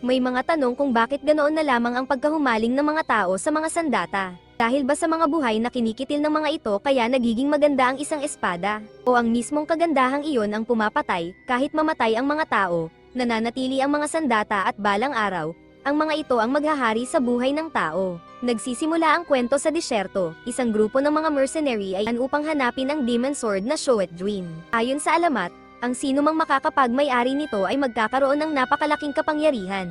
May mga tanong kung bakit ganoon na lamang ang pagkahumaling ng mga tao sa mga sandata. Dahil ba sa mga buhay na kinikitil ng mga ito kaya nagiging maganda ang isang espada? O ang mismong kagandahang iyon ang pumapatay, kahit mamatay ang mga tao, nananatili ang mga sandata at balang araw, ang mga ito ang maghahari sa buhay ng tao. Nagsisimula ang kwento sa disyerto, isang grupo ng mga mercenary ay upang hanapin ang demon sword na Shoetdwin. Ayon sa alamat, ang sino mang makakapag-may-ari nito ay magkakaroon ng napakalaking kapangyarihan.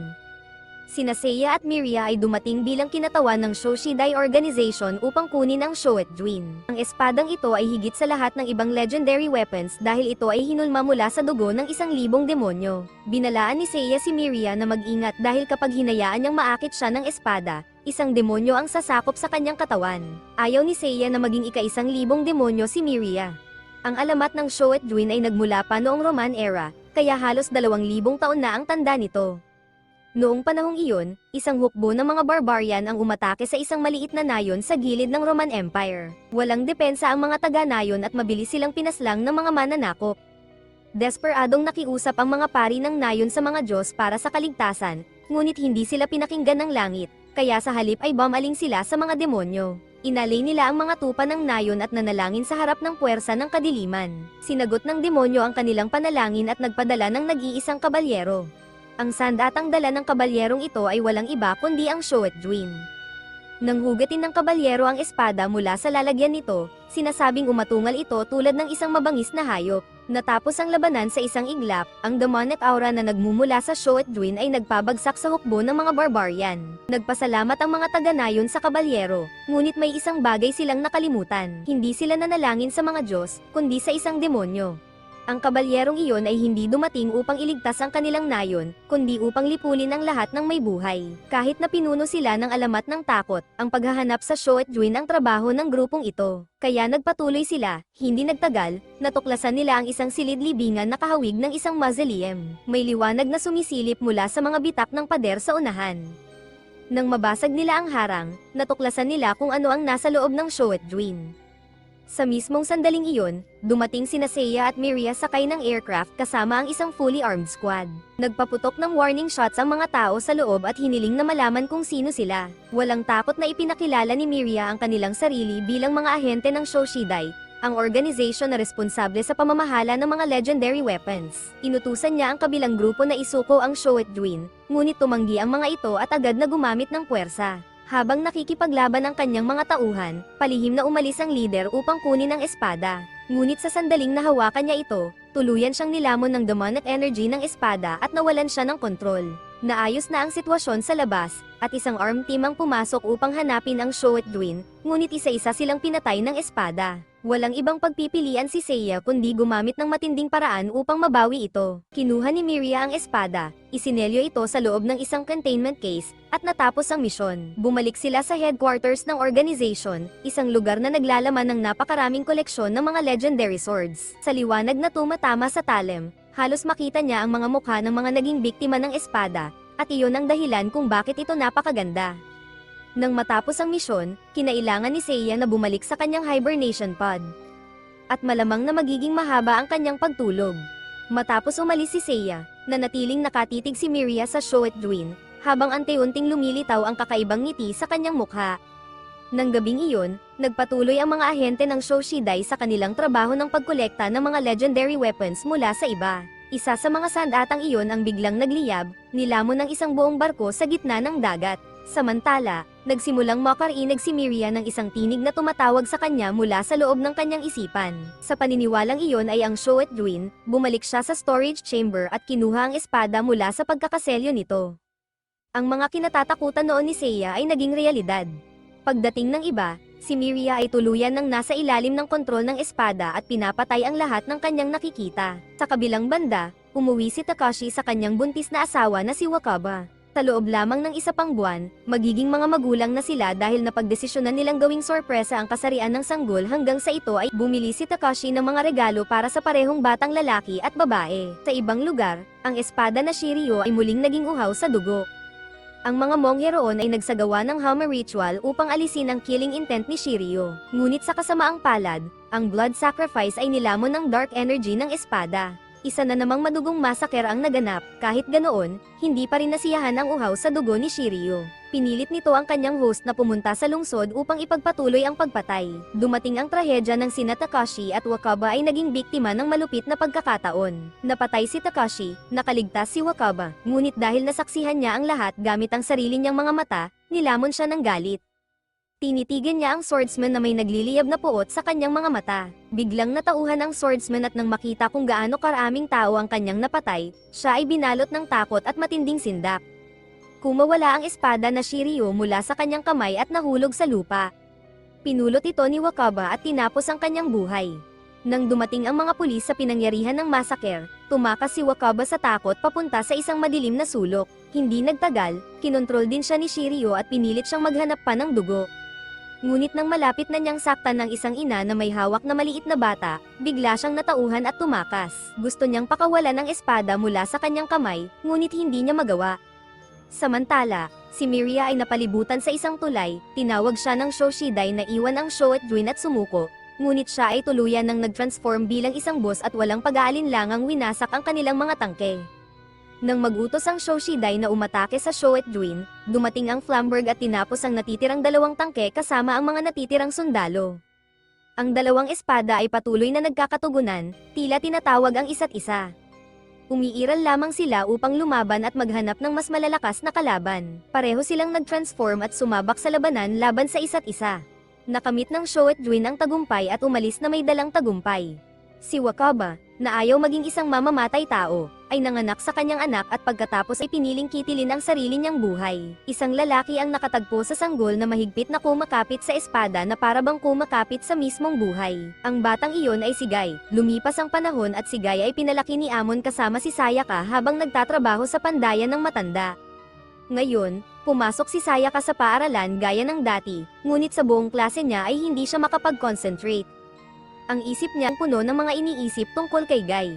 Sina Seiya at Miria ay dumating bilang kinatawan ng Shoshidai Organization upang kunin ang Shoetdwin. Ang espadang ito ay higit sa lahat ng ibang legendary weapons dahil ito ay hinulma mula sa dugo ng 1,000 demonyo. Binalaan ni Seiya si Miria na mag-ingat dahil kapag hinayaan niyang maakit siya ng espada, 1 demonyo ang sasakop sa kanyang katawan. Ayaw ni Seiya na maging ika-1,000 demonyo si Miria. Ang alamat ng Shoetdwin ay nagmula pa noong Roman era, kaya halos 2,000 taon na ang tanda nito. Noong panahong iyon, isang hukbo ng mga barbarian ang umatake sa isang maliit na nayon sa gilid ng Roman Empire. Walang depensa ang mga taga-nayon at mabilis silang pinaslang ng mga mananakop. Desperadong nakiusap ang mga pari ng nayon sa mga Diyos para sa kaligtasan, ngunit hindi sila pinakinggan ng langit, kaya sa halip ay bumaling sila sa mga demonyo. Inalay nila ang mga tupa ng nayon at nanalangin sa harap ng puwersa ng kadiliman. Sinagot ng demonyo ang kanilang panalangin at nagpadala ng nag-iisang kabalyero. Ang sandatang dala ng kabalyerong ito ay walang iba kundi ang Shoetdwin. Nang hugatin ng kabalyero ang espada mula sa lalagyan nito, sinasabing umatungal ito tulad ng isang mabangis na hayop. Natapos ang labanan sa isang iglap, ang demonic aura na nagmumula sa Shoetdwin ay nagpabagsak sa hukbo ng mga barbarian. Nagpasalamat ang mga taga-nayon sa kabalyero, ngunit may isang bagay silang nakalimutan. Hindi sila nanalangin sa mga Diyos, kundi sa isang demonyo. Ang kabalyerong iyon ay hindi dumating upang iligtas ang kanilang nayon, kundi upang lipulin ang lahat ng may buhay. Kahit na pinuno sila ng alamat ng takot, ang paghahanap sa Shoetdwin ang trabaho ng grupong ito. Kaya nagpatuloy sila, hindi nagtagal, natuklasan nila ang isang silid-libingan na kahawig ng isang mausoleum. May liwanag na sumisilip mula sa mga bitak ng pader sa unahan. Nang mabasag nila ang harang, natuklasan nila kung ano ang nasa loob ng Shoetdwin. Sa mismong sandaling iyon, dumating sina Seiya at Miria sakay ng aircraft kasama ang isang fully armed squad. Nagpaputok ng warning shots ang mga tao sa loob at hiniling na malaman kung sino sila. Walang takot na ipinakilala ni Miria ang kanilang sarili bilang mga ahente ng Shoshidai, ang organization na responsable sa pamamahala ng mga legendary weapons. Inutusan niya ang kabilang grupo na isuko ang Shoetdwin, ngunit tumanggi ang mga ito at agad na gumamit ng puwersa. Habang nakikipaglaban ang kanyang mga tauhan, palihim na umalis ang leader upang kunin ang espada. Ngunit sa sandaling nahawakan niya ito, tuluyan siyang nilamon ng demonic energy ng espada at nawalan siya ng kontrol. Naayos na ang sitwasyon sa labas, at isang armed team ang pumasok upang hanapin ang Shoetdwin, ngunit isa-isa silang pinatay ng espada. Walang ibang pagpipilian si Seiya kundi gumamit ng matinding paraan upang mabawi ito. Kinuha ni Miria ang espada, isinelyo ito sa loob ng isang containment case, at natapos ang misyon. Bumalik sila sa headquarters ng organization, isang lugar na naglalaman ng napakaraming koleksyon ng mga legendary swords. Sa liwanag na tumatama sa talem, halos makita niya ang mga mukha ng mga naging biktima ng espada, at iyon ang dahilan kung bakit ito napakaganda. Nang matapos ang misyon, kinailangan ni Seiya na bumalik sa kanyang hibernation pod. At malamang na magiging mahaba ang kanyang pagtulog. Matapos umalis si Seiya, nanatiling nakatitig si Miria sa Shoetdwin, habang ante-unting lumilitaw ang kakaibang ngiti sa kanyang mukha. Nang gabing iyon, nagpatuloy ang mga ahente ng Shoshidai sa kanilang trabaho ng pagkolekta ng mga legendary weapons mula sa iba. Isa sa mga sandatang iyon ang biglang nagliyab, nilamon ng isang buong barko sa gitna ng dagat. Samantala, nagsimulang makarinig si Miria ng isang tinig na tumatawag sa kanya mula sa loob ng kanyang isipan. Sa paniniwalang iyon ay ang Shoetdwin, bumalik siya sa storage chamber at kinuha ang espada mula sa pagkakaselyo nito. Ang mga kinatatakutan noon ni Seiya ay naging realidad. Pagdating ng iba, si Miria ay tuluyan ng nasa ilalim ng kontrol ng espada at pinapatay ang lahat ng kanyang nakikita. Sa kabilang banda, umuwi si Takashi sa kanyang buntis na asawa na si Wakaba. Sa loob lamang ng isa pang buwan, magiging mga magulang na sila dahil napagdesisyonan nilang gawing sorpresa ang kasarian ng sanggol hanggang sa ito ay bumili si Takashi ng mga regalo para sa parehong batang lalaki at babae. Sa ibang lugar, ang espada na Shiryu ay muling naging uhaw sa dugo. Ang mga monghe roon ay nagsagawa ng Hama ritual upang alisin ang killing intent ni Shiryu. Ngunit sa kasamaang palad, ang blood sacrifice ay nilamon ng dark energy ng espada. Isa na namang madugong masaker ang naganap, kahit ganoon, hindi pa rin nasiyahan ang uhaw sa dugo ni Shiryu. Pinilit nito ang kanyang host na pumunta sa lungsod upang ipagpatuloy ang pagpatay. Dumating ang trahedya ng sina Takashi at Wakaba ay naging biktima ng malupit na pagkakataon. Napatay si Takashi, nakaligtas si Wakaba, ngunit dahil nasaksihan niya ang lahat gamit ang sarili niyang mga mata, nilamon siya ng galit. Tinitigan niya ang swordsman na may nagliliyab na puot sa kanyang mga mata. Biglang natauhan ang swordsman at nang makita kung gaano karaming tao ang kanyang napatay, siya ay binalot ng takot at matinding sindak. Kumawala ang espada na Shiryu mula sa kanyang kamay at nahulog sa lupa. Pinulot ito ni Wakaba at tinapos ang kanyang buhay. Nang dumating ang mga pulis sa pinangyarihan ng massacre, tumakas si Wakaba sa takot papunta sa isang madilim na sulok. Hindi nagtagal, kinontrol din siya ni Shiryu at pinilit siyang maghanap pa ng dugo. Ngunit nang malapit na niyang saktan ng isang ina na may hawak na maliit na bata, bigla siyang natauhan at tumakas. Gusto niyang pakawalan ang espada mula sa kanyang kamay, ngunit hindi niya magawa. Samantala, si Miria ay napalibutan sa isang tulay, tinawag siya ng Shoshidai na iwan ang Shoetdwin at sumuko, ngunit siya ay tuluyan ng nag-transform bilang isang boss at walang pag-aalinlangang winasak ang kanilang mga tangke. Nang magutos ang Shoshidai na umatake sa Shoetdwin, dumating ang Flamberg at tinapos ang natitirang dalawang tangke kasama ang mga natitirang sundalo. Ang dalawang espada ay patuloy na nagkakatugunan, tila tinatawag ang isa't isa. Umiiral lamang sila upang lumaban at maghanap ng mas malalakas na kalaban. Pareho silang nag-transform at sumabak sa labanan laban sa isa't isa. Nakamit ng Shoetdwin ang tagumpay at umalis na may dalang tagumpay. Si Wakaba, na ayaw maging isang mamamatay tao, ay nanganak sa kanyang anak at pagkatapos ay piniling kitilin ang sarili niyang buhay. Isang lalaki ang nakatagpo sa sanggol na mahigpit na kumakapit sa espada na parabang kumakapit sa mismong buhay. Ang batang iyon ay si Guy. Lumipas ang panahon at si Guy ay pinalaki ni Amon kasama si Sayaka habang nagtatrabaho sa pandayan ng matanda. Ngayon, pumasok si Sayaka sa paaralan gaya ng dati, ngunit sa buong klase niya ay hindi siya makapag-concentrate. Ang isip niya puno ng mga iniisip tungkol kay Guy.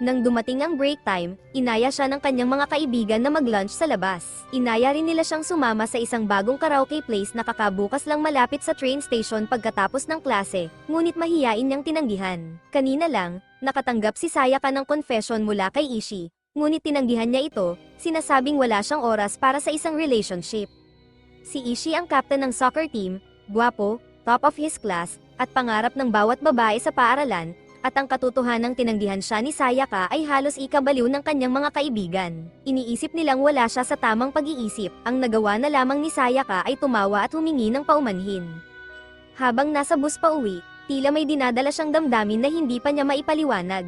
Nang dumating ang break time, inaya siya ng kanyang mga kaibigan na mag-lunch sa labas. Inaya rin nila siyang sumama sa isang bagong karaoke place na kakabukas lang malapit sa train station pagkatapos ng klase, ngunit mahiyain niyang tinanggihan. Kanina lang, nakatanggap si Sayaka ng confession mula kay Ishii, ngunit tinanggihan niya ito, sinasabing wala siyang oras para sa isang relationship. Si Ishii ang captain ng soccer team, gwapo, top of his class, at pangarap ng bawat babae sa paaralan, at ang katotohanang tinanggihan siya ni Sayaka ay halos ikabaliw ng kanyang mga kaibigan. Iniisip nilang wala siya sa tamang pag-iisip, ang nagawa na lamang ni Sayaka ay tumawa at humingi ng paumanhin. Habang nasa bus pa uwi, tila may dinadala siyang damdamin na hindi pa niya maipaliwanag.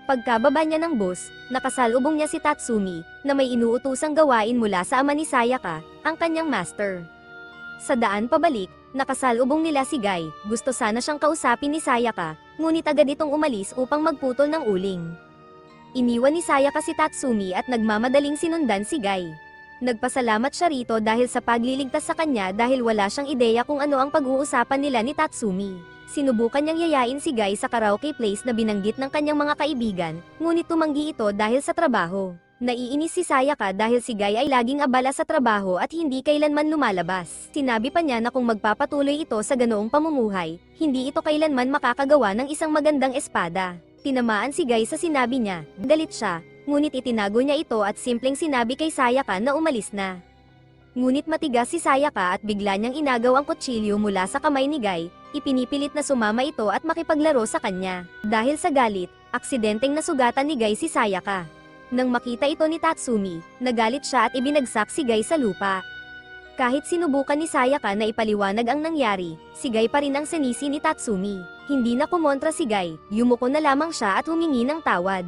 Pagkababa niya ng bus, nakasalubong niya si Tatsumi, na may inuutusang gawain mula sa ama ni Sayaka, ang kanyang master. Sa daan pabalik, nakasalubong nila si Guy. Gusto sana siyang kausapin ni Sayaka, ngunit agad itong umalis upang magputol ng uling. Iniwan ni Sayaka si Tatsumi at nagmamadaling sinundan si Guy. Nagpasalamat siya rito dahil sa pagliligtas sa kanya dahil wala siyang ideya kung ano ang pag-uusapan nila ni Tatsumi. Sinubukan niyang yayain si Guy sa karaoke place na binanggit ng kanyang mga kaibigan, ngunit tumanggi ito dahil sa trabaho. Naiinis si Sayaka dahil si Guy ay laging abala sa trabaho at hindi kailanman lumalabas. Sinabi pa niya na kung magpapatuloy ito sa ganoong pamumuhay, hindi ito kailanman makakagawa ng isang magandang espada. Tinamaan si Guy sa sinabi niya, galit siya, ngunit itinago niya ito at simpleng sinabi kay Sayaka na umalis na. Ngunit matigas si Sayaka at bigla niyang inagaw ang kutsilyo mula sa kamay ni Guy, ipinipilit na sumama ito at makipaglaro sa kanya. Dahil sa galit, aksidenteng nasugatan ni Guy si Sayaka. Nang makita ito ni Tatsumi, nagalit siya at ibinagsak si Guy sa lupa. Kahit sinubukan ni Sayaka na ipaliwanag ang nangyari, si Guy pa rin ang sinisi ni Tatsumi. Hindi na kumontra si Guy, yumuko na lamang siya at humingi ng tawad.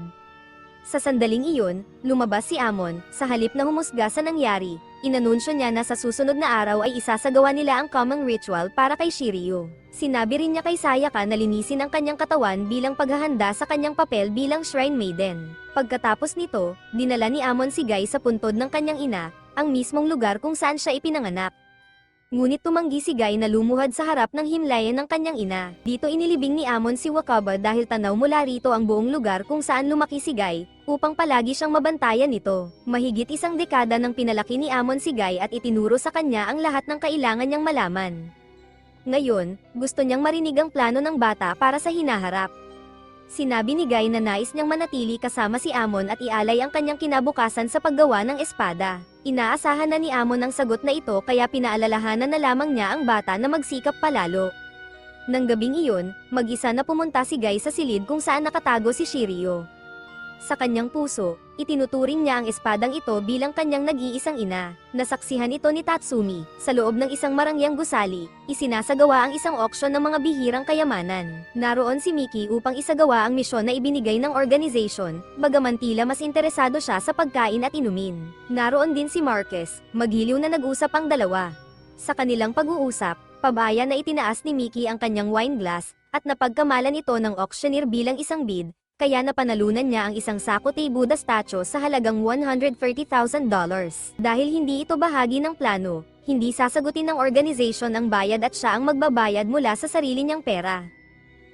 Sa sandaling iyon, lumabas si Amon, sa halip na humusga sa nangyari, inanunsyo niya na sa susunod na araw ay isasagawa nila ang common ritual para kay Shiryu. Sinabi rin niya kay Sayaka na linisin ang kanyang katawan bilang paghahanda sa kanyang papel bilang Shrine Maiden. Pagkatapos nito, dinala ni Amon si Guy sa puntod ng kanyang ina, ang mismong lugar kung saan siya ipinanganak. Ngunit tumanggi si Guy na lumuhad sa harap ng himlayan ng kanyang ina. Dito inilibing ni Amon si Wakaba dahil tanaw mula rito ang buong lugar kung saan lumaki si Guy, upang palagi siyang mabantayan nito. Mahigit isang dekada nang pinalaki ni Amon si Guy at itinuro sa kanya ang lahat ng kailangan niyang malaman. Ngayon, gusto niyang marinig ang plano ng bata para sa hinaharap. Sinabi ni Guy na nais niyang manatili kasama si Amon at ialay ang kanyang kinabukasan sa paggawa ng espada. Inaasahan na ni Amon ang sagot na ito kaya pinaalalahanan na lamang niya ang bata na magsikap palalo. Nang gabing iyon, mag-isa na pumunta si Guy sa silid kung saan nakatago si Shiryu. Sa kanyang puso, itinuturing niya ang espadang ito bilang kanyang nag-iisang ina. Nasaksihan ito ni Tatsumi. Sa loob ng isang marangyang gusali, isinasagawa ang isang auction ng mga bihirang kayamanan. Naroon si Miki upang isagawa ang misyon na ibinigay ng organization, bagaman tila mas interesado siya sa pagkain at inumin. Naroon din si Marcus, magiliw na nag-usap ang dalawa. Sa kanilang pag-uusap, pabaya na itinaas ni Miki ang kanyang wine glass, at napagkamalan ito ng auctioneer bilang isang bid, kaya napanalunan niya ang isang Sakute Buddha statue sa halagang $130,000. Dahil hindi ito bahagi ng plano, hindi sasagutin ng organization ang bayad at siya ang magbabayad mula sa sarili niyang pera.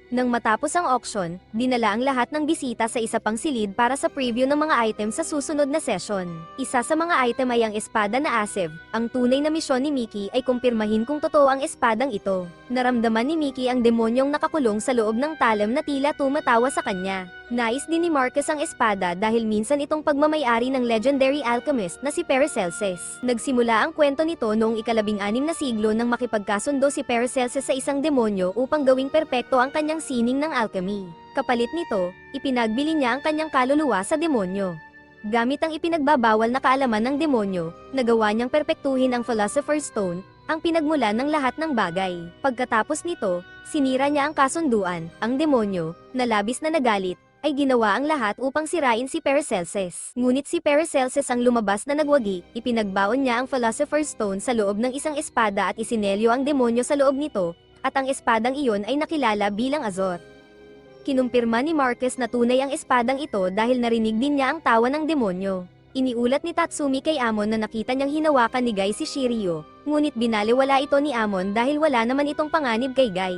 Nang matapos ang auction, dinala ang lahat ng bisita sa isa pang silid para sa preview ng mga item sa susunod na session. Isa sa mga item ay ang espada na Asev. Ang tunay na misyon ni Miki ay kumpirmahin kung totoo ang espadang ito. Naramdaman ni Miki ang demonyong nakakulong sa loob ng talam na tila tumatawa sa kanya. Nais din ni Marcus ang espada dahil minsan itong pagmamayari ng legendary alchemist na si Paracelsus. Nagsimula ang kwento nito noong ika-16 na siglo nang makipagkasundo si Paracelsus sa isang demonyo upang gawing perpekto ang kanyang sining ng alchemy. Kapalit nito, ipinagbili niya ang kanyang kaluluwa sa demonyo. Gamit ang ipinagbabawal na kaalaman ng demonyo, nagawa niyang perpektuhin ang Philosopher's Stone, ang pinagmulan ng lahat ng bagay. Pagkatapos nito, sinira niya ang kasunduan, ang demonyo, na labis na nagalit, ay ginawa ang lahat upang sirain si Paracelsus. Ngunit si Paracelsus ang lumabas na nagwagi, ipinagbaon niya ang Philosopher's Stone sa loob ng isang espada at isinelyo ang demonyo sa loob nito, at ang espadang iyon ay nakilala bilang Azoth. Kinumpirma ni Marcus na tunay ang espadang ito dahil narinig din niya ang tawa ng demonyo. Iniulat ni Tatsumi kay Amon na nakita niyang hinawakan ni Guy si Shiryu, ngunit binaliwala ito ni Amon dahil wala naman itong panganib kay Guy.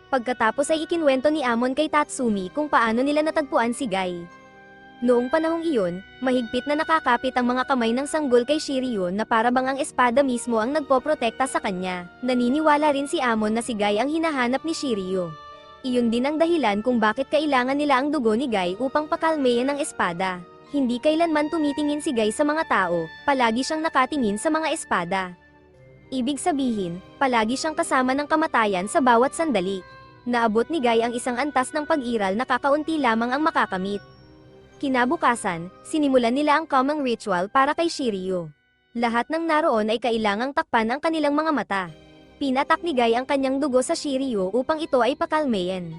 Pagkatapos ay ikinwento ni Amon kay Tatsumi kung paano nila natagpuan si Guy. Noong panahong iyon, mahigpit na nakakapit ang mga kamay ng sanggol kay Shiryu na para bang ang espada mismo ang nagpoprotekta sa kanya. Naniniwala rin si Amon na si Guy ang hinahanap ni Shiryu. Iyon din ang dahilan kung bakit kailangan nila ang dugo ni Guy upang pakalmayan ang espada. Hindi kailanman tumitingin si Guy sa mga tao, palagi siyang nakatingin sa mga espada. Ibig sabihin, palagi siyang kasama ng kamatayan sa bawat sandali. Naabot ni Guy ang isang antas ng pag-iral na kakaunti lamang ang makakamit. Kinabukasan, sinimulan nila ang common ritual para kay Shiryu. Lahat ng naroon ay kailangang takpan ang kanilang mga mata. Pinatak ni Guy ang kanyang dugo sa Shiryu upang ito ay pakalmayan.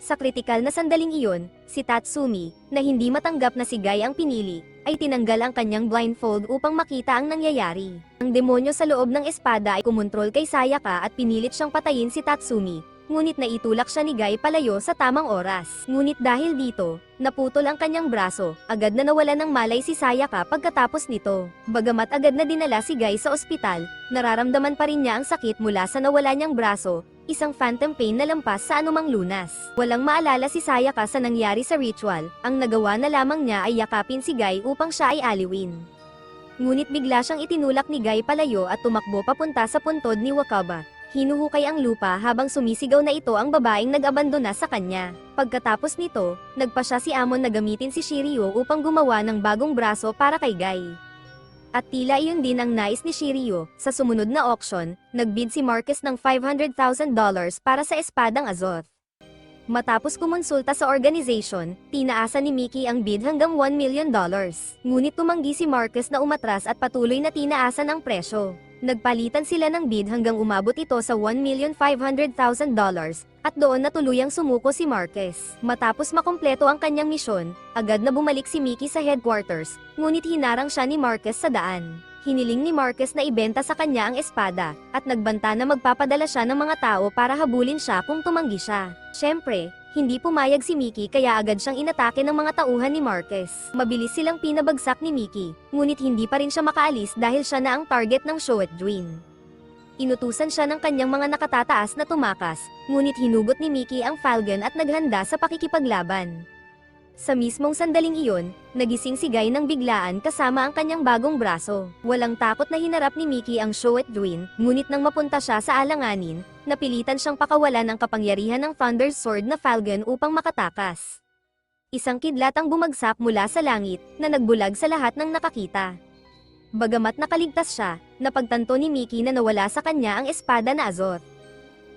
Sa kritikal na sandaling iyon, si Tatsumi, na hindi matanggap na si Guy ang pinili, ay tinanggal ang kanyang blindfold upang makita ang nangyayari. Ang demonyo sa loob ng espada ay kumontrol kay Sayaka at pinilit siyang patayin si Tatsumi. Ngunit naitulak siya ni Guy palayo sa tamang oras. Ngunit dahil dito, naputol ang kanyang braso, agad na nawala ng malay si Sayaka pagkatapos nito. Bagamat agad na dinala si Guy sa ospital, nararamdaman pa rin niya ang sakit mula sa nawala niyang braso, isang phantom pain na lampas sa anumang lunas. Walang maalala si Sayaka sa nangyari sa ritual, ang nagawa na lamang niya ay yakapin si Guy upang siya ay aliwin. Ngunit bigla siyang itinulak ni Guy palayo at tumakbo papunta sa puntod ni Wakaba. Hinuhukay ang lupa habang sumisigaw na ito ang babaeng nag-abandona sa kanya. Pagkatapos nito, nagpa siya si Amon na gamitin si Shiryu upang gumawa ng bagong braso para kay Guy. At tila iyon din ang nais ni Shiryu. Sa sumunod na auction, nagbid si Marcus ng $500,000 para sa espadang Azoth. Matapos kumonsulta sa organization, tinaasan ni Miki ang bid hanggang $1 million. Ngunit tumanggi si Marcus na umatras at patuloy na tinaasan ang presyo. Nagpalitan sila ng bid hanggang umabot ito sa $1,500,000, at doon na tuluyang sumuko si Marcus. Matapos makumpleto ang kanyang misyon, agad na bumalik si Miki sa headquarters, ngunit hinarang siya ni Marcus sa daan. Hiniling ni Marcus na ibenta sa kanya ang espada, at nagbanta na magpapadala siya ng mga tao para habulin siya kung tumanggi siya. Siyempre, hindi pumayag si Miki kaya agad siyang inatake ng mga tauhan ni Marcus. Mabilis silang pinabagsak ni Miki, ngunit hindi pa rin siya makaalis dahil siya na ang target ng Shoetjuin. Inutusan siya ng kanyang mga nakatataas na tumakas, ngunit hinugot ni Miki ang Falcon at naghanda sa pakikipaglaban. Sa mismong sandaling iyon, nagising si Guy ng biglaan kasama ang kanyang bagong braso. Walang takot na hinarap ni Mickey ang Shoetwin, ngunit nang mapunta siya sa alanganin, napilitan siyang pakawalan ang kapangyarihan ng Thunder's Sword na Falcon upang makatakas. Isang kidlat ang bumagsak mula sa langit, na nagbulag sa lahat ng nakakita. Bagamat nakaligtas siya, napagtanto ni Mickey na nawala sa kanya ang espada na Azoth.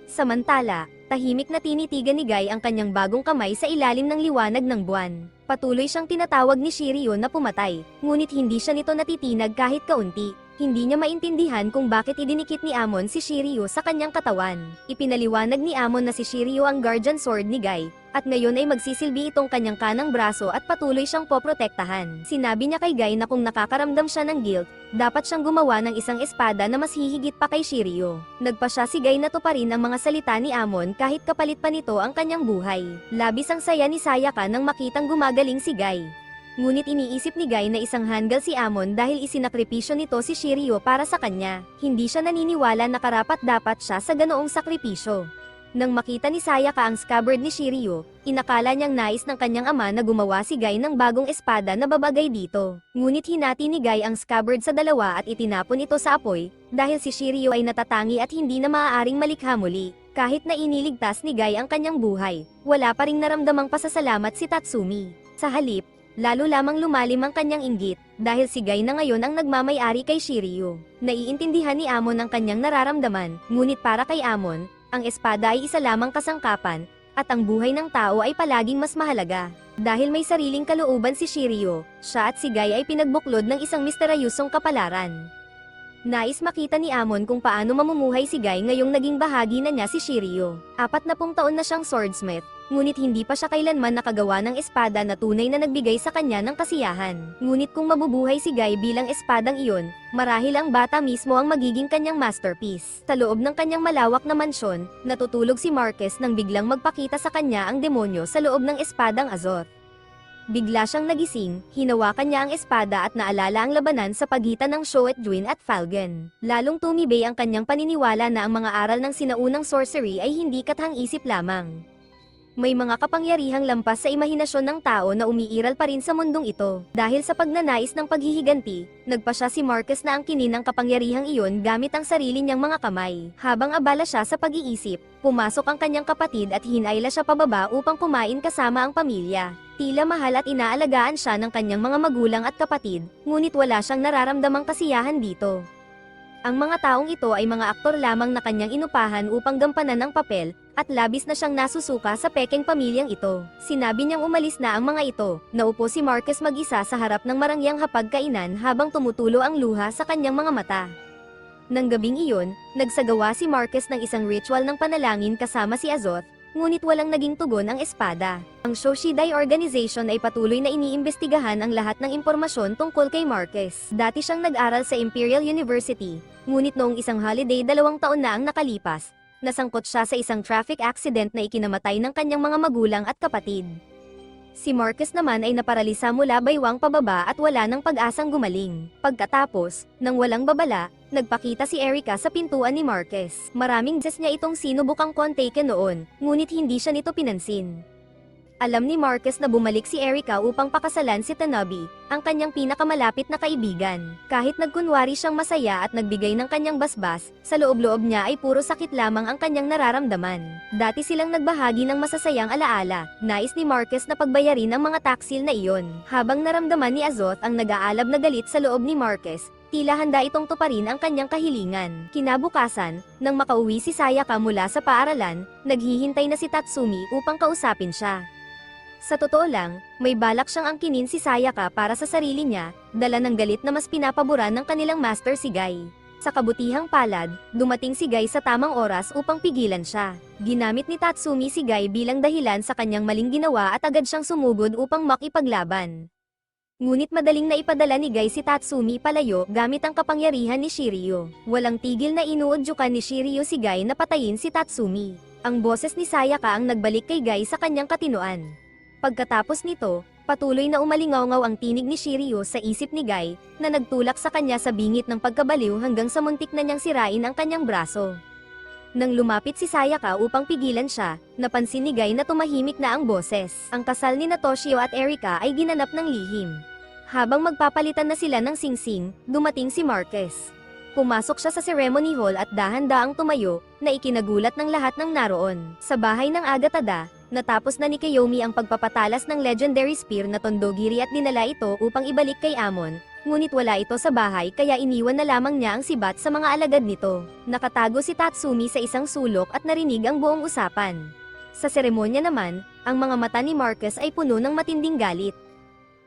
Samantala, tahimik na tinitigan ni Guy ang kanyang bagong kamay sa ilalim ng liwanag ng buwan. Patuloy siyang tinatawag ni Shiryu na pumatay, ngunit hindi siya nito natitinag kahit kaunti. Hindi niya maintindihan kung bakit idinikit ni Amon si Shiryu sa kanyang katawan. Ipinaliwanag ni Amon na si Shiryu ang guardian sword ni Guy, at ngayon ay magsisilbi itong kanyang kanang braso at patuloy siyang poprotektahan. Sinabi niya kay Guy na kung nakakaramdam siya ng guilt, dapat siyang gumawa ng isang espada na mas hihigit pa kay Shiryu. Nagpa siya si Guy na tuparin ang mga salita ni Amon kahit kapalit pa nito ang kanyang buhay. Labis ang saya ni Sayaka nang makitang gumagaling si Guy. Ngunit iniisip ni Guy na isang hanggal si Amon dahil isinakripisyo nito si Shiryu para sa kanya. Hindi siya naniniwala na karapat-dapat siya sa ganoong sakripisyo. Nang makita ni Sayaka ang scabbard ni Shiryu, inakala niyang nais ng kanyang ama na gumawa si Guy ng bagong espada na babagay dito. Ngunit hinati ni Guy ang scabbard sa dalawa at itinapon ito sa apoy, dahil si Shiryu ay natatangi at hindi na maaaring malikha muli. Kahit na iniligtas ni Guy ang kanyang buhay, wala pa ring naramdamang pasasalamat si Tatsumi. Sa halip, lalo lamang lumalim ang kanyang inggit, dahil si Guy na ngayon ang nagmamay-ari kay Shiryu. Naiintindihan ni Amon ang kanyang nararamdaman, ngunit para kay Amon, ang espada ay isa lamang kasangkapan, at ang buhay ng tao ay palaging mas mahalaga. Dahil may sariling kalooban si Shiryu, siya at si Guy ay pinagbuklod ng isang misteryosong kapalaran. Nais makita ni Amon kung paano mamumuhay si Guy ngayong naging bahagi na niya si Shiryu. 40 taon na siyang swordsmith, ngunit hindi pa siya kailanman nakagawa ng espada na tunay na nagbigay sa kanya ng kasiyahan. Ngunit kung mabubuhay si Guy bilang espadang iyon, marahil ang bata mismo ang magiging kanyang masterpiece. Sa loob ng kanyang malawak na mansyon, natutulog si Marquez nang biglang magpakita sa kanya ang demonyo sa loob ng espadang Azoth. Bigla siyang nagising, hinawakan niya ang espada at naalala ang labanan sa pagitan ng Shoetwin at Falcon. Lalong tumibay ang kanyang paniniwala na ang mga aral ng sinaunang sorcery ay hindi kathang-isip lamang. May mga kapangyarihang lampas sa imahinasyon ng tao na umiiral pa rin sa mundong ito. Dahil sa pagnanais ng paghihiganti, nagpa siya si Marquez na angkinin ang kapangyarihang iyon gamit ang sarili niyang mga kamay. Habang abala siya sa pag-iisip, pumasok ang kanyang kapatid at hinayla siya pababa upang kumain kasama ang pamilya. Tila mahal at inaalagaan siya ng kanyang mga magulang at kapatid, ngunit wala siyang nararamdamang kasiyahan dito. Ang mga taong ito ay mga aktor lamang na kanyang inupahan upang gampanan ang papel, at labis na siyang nasusuka sa pekeng pamilyang ito. Sinabi niyang umalis na ang mga ito. Naupo si Marquez mag-isa sa harap ng marangyang hapagkainan habang tumutulo ang luha sa kanyang mga mata. Nang gabing iyon, nagsagawa si Marquez ng isang ritual ng panalangin kasama si Azoth, ngunit walang naging tugon ang espada. Ang Shoshidai Organization ay patuloy na iniimbestigahan ang lahat ng impormasyon tungkol kay Marquez. Dati siyang nag-aral sa Imperial University, ngunit noong isang holiday 2 taon na ang nakalipas, nasangkot siya sa isang traffic accident na ikinamatay ng kanyang mga magulang at kapatid. Si Marquez naman ay naparalisa mula baywang pababa at wala ng pag-asang gumaling. Pagkatapos, nang walang babala, nagpakita si Erica sa pintuan ni Marquez. Maraming beses niya itong sinubukang kontaken noon, ngunit hindi siya nito pinansin. Alam ni Marquez na bumalik si Erica upang pakasalan si Tanabe, ang kanyang pinakamalapit na kaibigan. Kahit nagkunwari siyang masaya at nagbigay ng kanyang basbas, sa loob-loob niya ay puro sakit lamang ang kanyang nararamdaman. Dati silang nagbahagi ng masasayang alaala, nais ni Marquez na pagbayarin ang mga taksil na iyon. Habang naramdaman ni Azoth ang nag-aalab na galit sa loob ni Marquez, tila handa itong tuparin ang kanyang kahilingan. Kinabukasan, nang makauwi si Sayaka mula sa paaralan, naghihintay na si Tatsumi upang kausapin siya. Sa totoo lang, may balak siyang angkinin si Sayaka para sa sarili niya, dala ng galit na mas pinapaboran ng kanilang master si Guy. Sa kabutihang palad, dumating si Guy sa tamang oras upang pigilan siya. Ginamit ni Tatsumi si Guy bilang dahilan sa kanyang maling ginawa at agad siyang sumugod upang makipaglaban. Ngunit madaling naipadala ni Guy si Tatsumi palayo gamit ang kapangyarihan ni Shiryu. Walang tigil na inuudyukan ni Shiryu si Guy na patayin si Tatsumi. Ang boses ni Sayaka ang nagbalik kay Guy sa kanyang katinoan. Pagkatapos nito, patuloy na umalingaw-ngaw ang tinig ni Shiryu sa isip ni Guy, na nagtulak sa kanya sa bingit ng pagkabaliw hanggang sa muntik na niyang sirain ang kanyang braso. Nang lumapit si Sayaka upang pigilan siya, napansin ni Guy na tumahimik na ang boses. Ang kasal ni Toshio at Erika ay ginanap ng lihim. Habang magpapalitan na sila ng singsing, dumating si Marquez. Pumasok siya sa ceremony hall at dahan-daang tumayo, na ikinagulat ng lahat ng naroon. Sa bahay ng Agatada, natapos na ni Kiyomi ang pagpapatalas ng legendary spear na Tondogiri at dinala ito upang ibalik kay Amon. Ngunit wala ito sa bahay kaya iniwan na lamang niya ang sibat sa mga alagad nito. Nakatago si Tatsumi sa isang sulok at narinig ang buong usapan. Sa seremonya naman, ang mga mata ni Marquez ay puno ng matinding galit.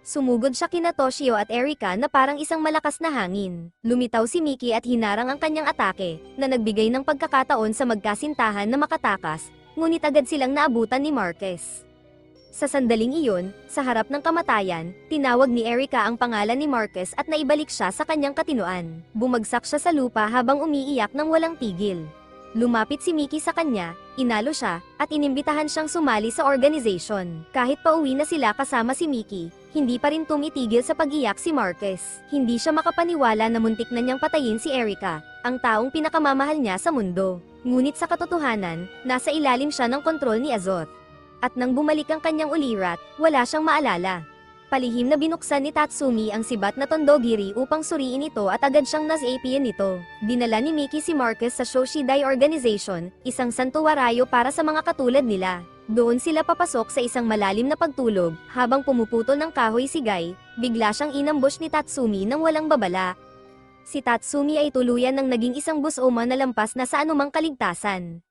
Sumugod siya kina Toshio at Erika na parang isang malakas na hangin. Lumitaw si Miki at hinarang ang kanyang atake, na nagbigay ng pagkakataon sa magkasintahan na makatakas, ngunit agad silang naabutan ni Marquez. Sa sandaling iyon, sa harap ng kamatayan, tinawag ni Erika ang pangalan ni Marquez at naibalik siya sa kanyang katinuan. Bumagsak siya sa lupa habang umiiyak ng walang tigil. Lumapit si Miki sa kanya, inalo siya, at inimbitahan siyang sumali sa organization. Kahit pauwi na sila kasama si Miki, hindi pa rin tumitigil sa pag-iyak si Marquez. Hindi siya makapaniwala na muntik na niyang patayin si Erika, ang taong pinakamamahal niya sa mundo. Ngunit sa katotohanan, nasa ilalim siya ng kontrol ni Azoth. At nang bumalik ang kanyang ulirat, wala siyang maalala. Palihim na binuksan ni Tatsumi ang sibat na Tondogiri upang suriin ito at agad siyang nas-APN nito. Dinala ni Miki si Marquez sa Shoshidai Organization, isang santuwarayo para sa mga katulad nila. Doon sila papasok sa isang malalim na pagtulog, habang pumuputol ng kahoy si Guy, bigla siyang inambush ni Tatsumi nang walang babala. Si Tatsumi ay tuluyan ng naging isang busoma na lampas na sa anumang kaligtasan.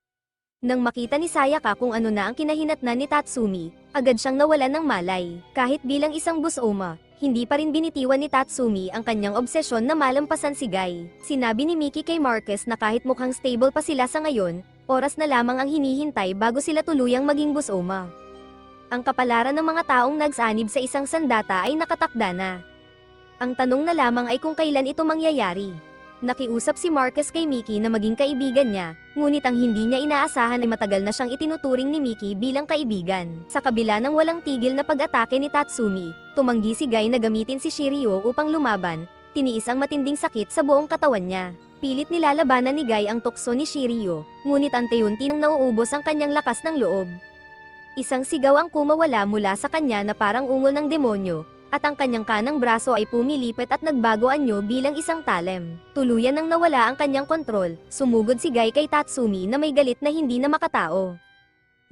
Nang makita ni Sayaka kung ano na ang kinahinatnan ni Tatsumi, agad siyang nawalan ng malay. Kahit bilang isang busoma, hindi pa rin binitiwan ni Tatsumi ang kanyang obsesyon na malampasan si Guy. Sinabi ni Miki kay Marquez na kahit mukhang stable pa sila sa ngayon, oras na lamang ang hinihintay bago sila tuluyang maging busoma. Ang kapalaran ng mga taong nagsanib sa isang sandata ay nakatakda na. Ang tanong na lamang ay kung kailan ito mangyayari. Nakiusap si Marquez kay Miki na maging kaibigan niya, ngunit ang hindi niya inaasahan ay matagal na siyang itinuturing ni Miki bilang kaibigan. Sa kabila ng walang tigil na pag-atake ni Tatsumi, tumanggi si Guy na gamitin si Shiryu upang lumaban, tiniis ang matinding sakit sa buong katawan niya. Pilit nilalabanan ni Guy ang tukso ni Shiryu, ngunit unti-unti nang nauubos ang kanyang lakas ng loob. Isang sigaw ang kumawala mula sa kanya na parang ungol ng demonyo, at ang kanyang kanang braso ay pumilipit at nagbago anyo bilang isang talem. Tuluyan nang nawala ang kanyang kontrol, sumugod si Guy kay Tatsumi na may galit na hindi na makatao.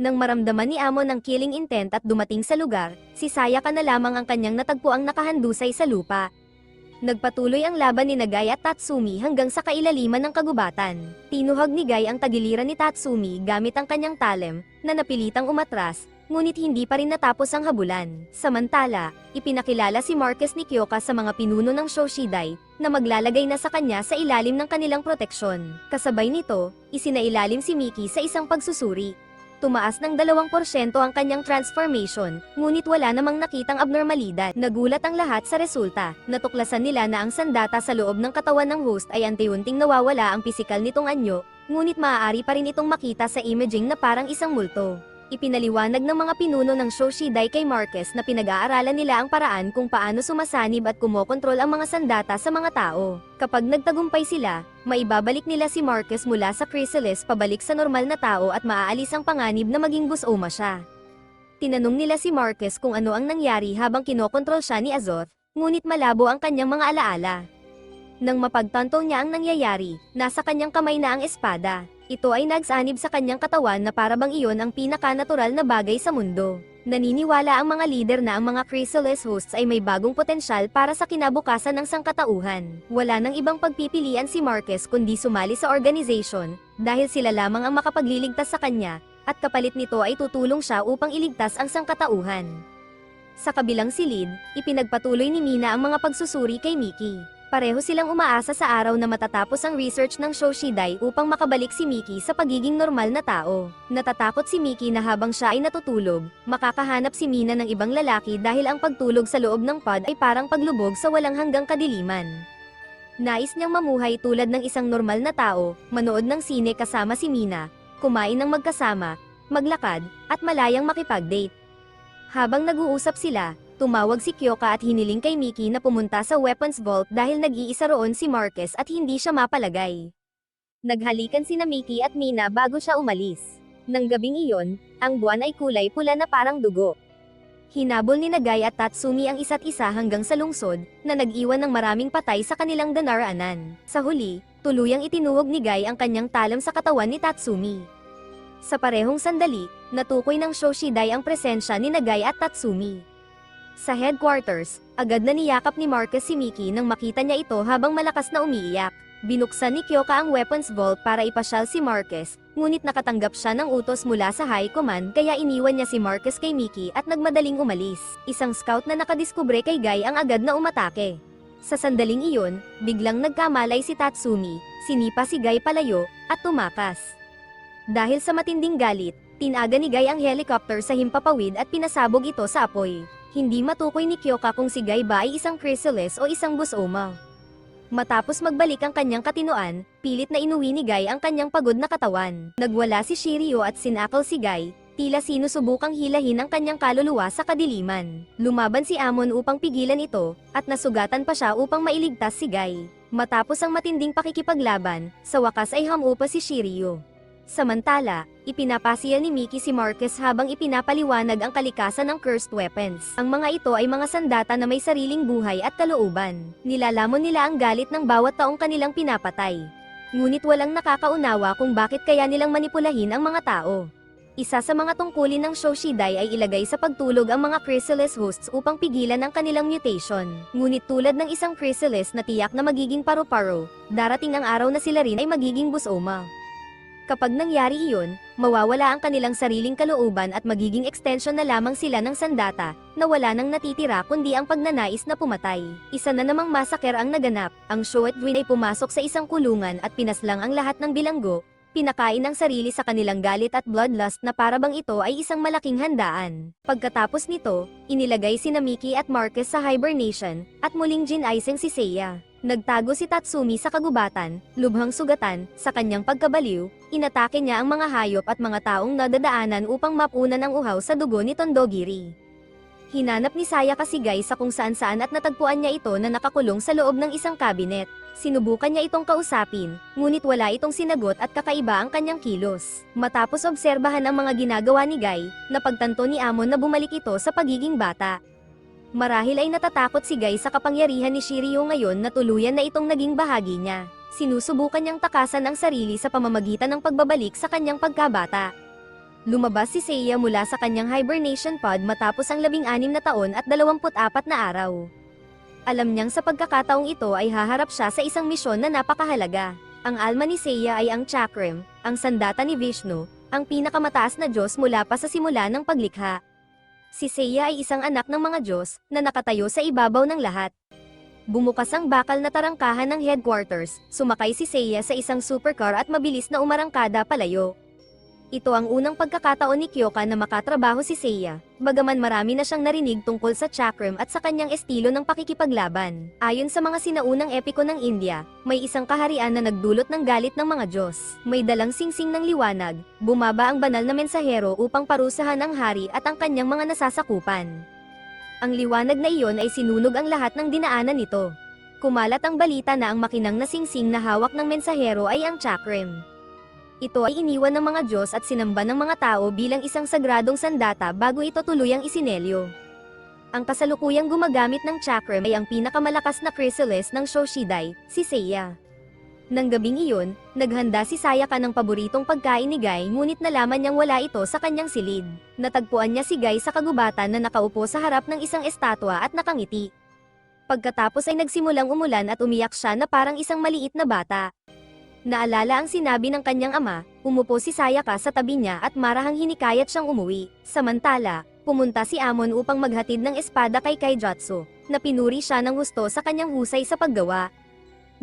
Nang maramdaman ni Amon ang killing intent at dumating sa lugar, si Sayaka na lamang ang kanyang natagpuang nakahandusay sa lupa. Nagpatuloy ang laban ni Guy at Tatsumi hanggang sa kailaliman ng kagubatan. Tinuhag ni Guy ang tagiliran ni Tatsumi gamit ang kanyang talem, na napilitang umatras, ngunit hindi pa rin natapos ang habulan. Samantala, ipinakilala si Marquez ni Kyoka sa mga pinuno ng Shoshidai, na maglalagay na sa kanya sa ilalim ng kanilang proteksyon. Kasabay nito, isinailalim si Miki sa isang pagsusuri. Tumaas ng 2% ang kanyang transformation, ngunit wala namang nakitang abnormalidad. Nagulat ang lahat sa resulta. Natuklasan nila na ang sandata sa loob ng katawan ng host ay unti-unting nawawala ang pisikal nitong anyo, ngunit maaari pa rin itong makita sa imaging na parang isang multo. Ipinaliwanag ng mga pinuno ng Shoshidai kay Marquez na pinag-aaralan nila ang paraan kung paano sumasanib at kumokontrol ang mga sandata sa mga tao. Kapag nagtagumpay sila, maibabalik nila si Marquez mula sa chrysalis pabalik sa normal na tao at maaalis ang panganib na maging busoma siya. Tinanong nila si Marquez kung ano ang nangyari habang kinokontrol siya ni Azoth, ngunit malabo ang kanyang mga alaala. Nang mapagtanto niya ang nangyayari, nasa kanyang kamay na ang espada. Ito ay nagsanib sa kanyang katawan na parabang iyon ang pinaka-natural na bagay sa mundo. Naniniwala ang mga leader na ang mga chrysalis hosts ay may bagong potensyal para sa kinabukasan ng sangkatauhan. Wala nang ibang pagpipilian si Marquez kundi sumali sa organization, dahil sila lamang ang makapagliligtas sa kanya, at kapalit nito ay tutulong siya upang iligtas ang sangkatauhan. Sa kabilang silid, ipinagpatuloy ni Mina ang mga pagsusuri kay Miki. Pareho silang umaasa sa araw na matatapos ang research ng Shoshidai upang makabalik si Miki sa pagiging normal na tao. Natatakot si Miki na habang siya ay natutulog, makakahanap si Mina ng ibang lalaki dahil ang pagtulog sa loob ng pod ay parang paglubog sa walang hanggang kadiliman. Nais niyang mamuhay tulad ng isang normal na tao, manood ng sine kasama si Mina, kumain ng magkasama, maglakad, at malayang makipag-date. Habang nag-uusap sila, tumawag si Kyoka at hiniling kay Miki na pumunta sa weapons vault dahil nag-iisa roon si Marquez at hindi siya mapalagay. Naghalikan sina Miki at Mina bago siya umalis. Nang gabing iyon, ang buwan ay kulay pula na parang dugo. Hinabol ni Guy at Tatsumi ang isa't isa hanggang sa lungsod, na nag-iwan ng maraming patay sa kanilang dinaraanan. Sa huli, tuluyang itinuhog ni Guy ang kanyang talam sa katawan ni Tatsumi. Sa parehong sandali, natukoy ng Shoshidai ang presensya ni Guy at Tatsumi. Sa headquarters, agad na niyakap ni Marcus si Miki nang makita niya ito habang malakas na umiiyak. Binuksan ni Kyoka ang weapons vault para ipasyal si Marcus, ngunit nakatanggap siya ng utos mula sa High Command kaya iniwan niya si Marcus kay Miki at nagmadaling umalis. Isang scout na nakadiskubre kay Guy ang agad na umatake. Sa sandaling iyon, biglang nagkamalay si Tatsumi, sinipa si Guy palayo, at tumakas. Dahil sa matinding galit, tinaga ni Guy ang helicopter sa himpapawid at pinasabog ito sa apoy. Hindi matukoy ni Kyoka kung si Guy ba ay isang chrysalis o isang busoma. Matapos magbalik ang kanyang katinoan, pilit na inuwi ni Guy ang kanyang pagod na katawan. Nagwala si Shiryu at sinakal si Guy, tila sinusubukang hilahin ang kanyang kaluluwa sa kadiliman. Lumaban si Amon upang pigilan ito, at nasugatan pa siya upang mailigtas si Guy. Matapos ang matinding pakikipaglaban, sa wakas ay hamupa si Shiryu. Samantala, ipinapasiya ni Miki si Marcus habang ipinapaliwanag ang kalikasan ng cursed weapons. Ang mga ito ay mga sandata na may sariling buhay at kalooban. Nilalamon nila ang galit ng bawat taong kanilang pinapatay. Ngunit walang nakakaunawa kung bakit kaya nilang manipulahin ang mga tao. Isa sa mga tungkulin ng Shoshidai ay ilagay sa pagtulog ang mga chrysalis hosts upang pigilan ang kanilang mutation. Ngunit tulad ng isang chrysalis na tiyak na magiging paru-paro, darating ang araw na sila rin ay magiging busoma. Kapag nangyari iyon, mawawala ang kanilang sariling kalooban at magiging extension na lamang sila ng sandata, na wala nang natitira kundi ang pagnanais na pumatay. Isa na namang masaker ang naganap, ang Shoetwin ay pumasok sa isang kulungan at pinaslang ang lahat ng bilanggo, pinakain ang sarili sa kanilang galit at bloodlust na parabang ito ay isang malaking handaan. Pagkatapos nito, inilagay sina Miki at Marcus sa hibernation, at muling ginaising si Seiya. Nagtago si Tatsumi sa kagubatan, lubhang sugatan, sa kanyang pagkabaliw, inatake niya ang mga hayop at mga taong nadadaanan upang mapunan ang uhaw sa dugo ni Tondogiri. Hinanap ni Sayaka si Guy sa kung saan-saan at natagpuan niya ito na nakakulong sa loob ng isang kabinet. Sinubukan niya itong kausapin, ngunit wala itong sinagot at kakaiba ang kanyang kilos. Matapos obserbahan ang mga ginagawa ni Guy, napagtanto ni Amon na bumalik ito sa pagiging bata. Marahil ay natatakot si Guy sa kapangyarihan ni Shiryu ngayon na tuluyan na itong naging bahagi niya. Sinusubukan niyang takasan ang sarili sa pamamagitan ng pagbabalik sa kanyang pagkabata. Lumabas si Seiya mula sa kanyang hibernation pod matapos ang 16 na taon at 24 na araw. Alam niyang sa pagkakataong ito ay haharap siya sa isang misyon na napakahalaga. Ang alma ni Seiya ay ang Chakram, ang sandata ni Vishnu, ang pinakamataas na Diyos mula pa sa simula ng paglikha. Si Seiya ay isang anak ng mga Diyos, na nakatayo sa ibabaw ng lahat. Bumukas ang bakal na tarangkahan ng headquarters, sumakay si Seiya sa isang supercar at mabilis na umarangkada palayo. Ito ang unang pagkakataon ni Kyoka na makatrabaho si Seiya, bagaman marami na siyang narinig tungkol sa Chakram at sa kanyang estilo ng pakikipaglaban. Ayon sa mga sinaunang epiko ng India, may isang kaharian na nagdulot ng galit ng mga Diyos. May dalang singsing ng liwanag, bumaba ang banal na mensahero upang parusahan ang hari at ang kanyang mga nasasakupan. Ang liwanag na iyon ay sinunog ang lahat ng dinaanan nito. Kumalat ang balita na ang makinang na singsing na hawak ng mensahero ay ang Chakram. Ito ay iniwan ng mga Diyos at sinamba ng mga tao bilang isang sagradong sandata bago ito tuluyang isinelyo. Ang kasalukuyang gumagamit ng Chakram ay ang pinakamalakas na chrysalis ng Shoshidai, si Seiya. Nang gabing iyon, naghanda si Sayaka ng paboritong pagkain ni Guy ngunit nalaman niyang wala ito sa kanyang silid. Natagpuan niya si Guy sa kagubatan na nakaupo sa harap ng isang estatwa at nakangiti. Pagkatapos ay nagsimulang umulan at umiyak siya na parang isang maliit na bata. Naalala ang sinabi ng kanyang ama, umupo si Sayaka sa tabi niya at marahang hinikayat siyang umuwi. Samantala, pumunta si Amon upang maghatid ng espada kay Kaijutsu, na pinuri siya ng husto sa kanyang husay sa paggawa.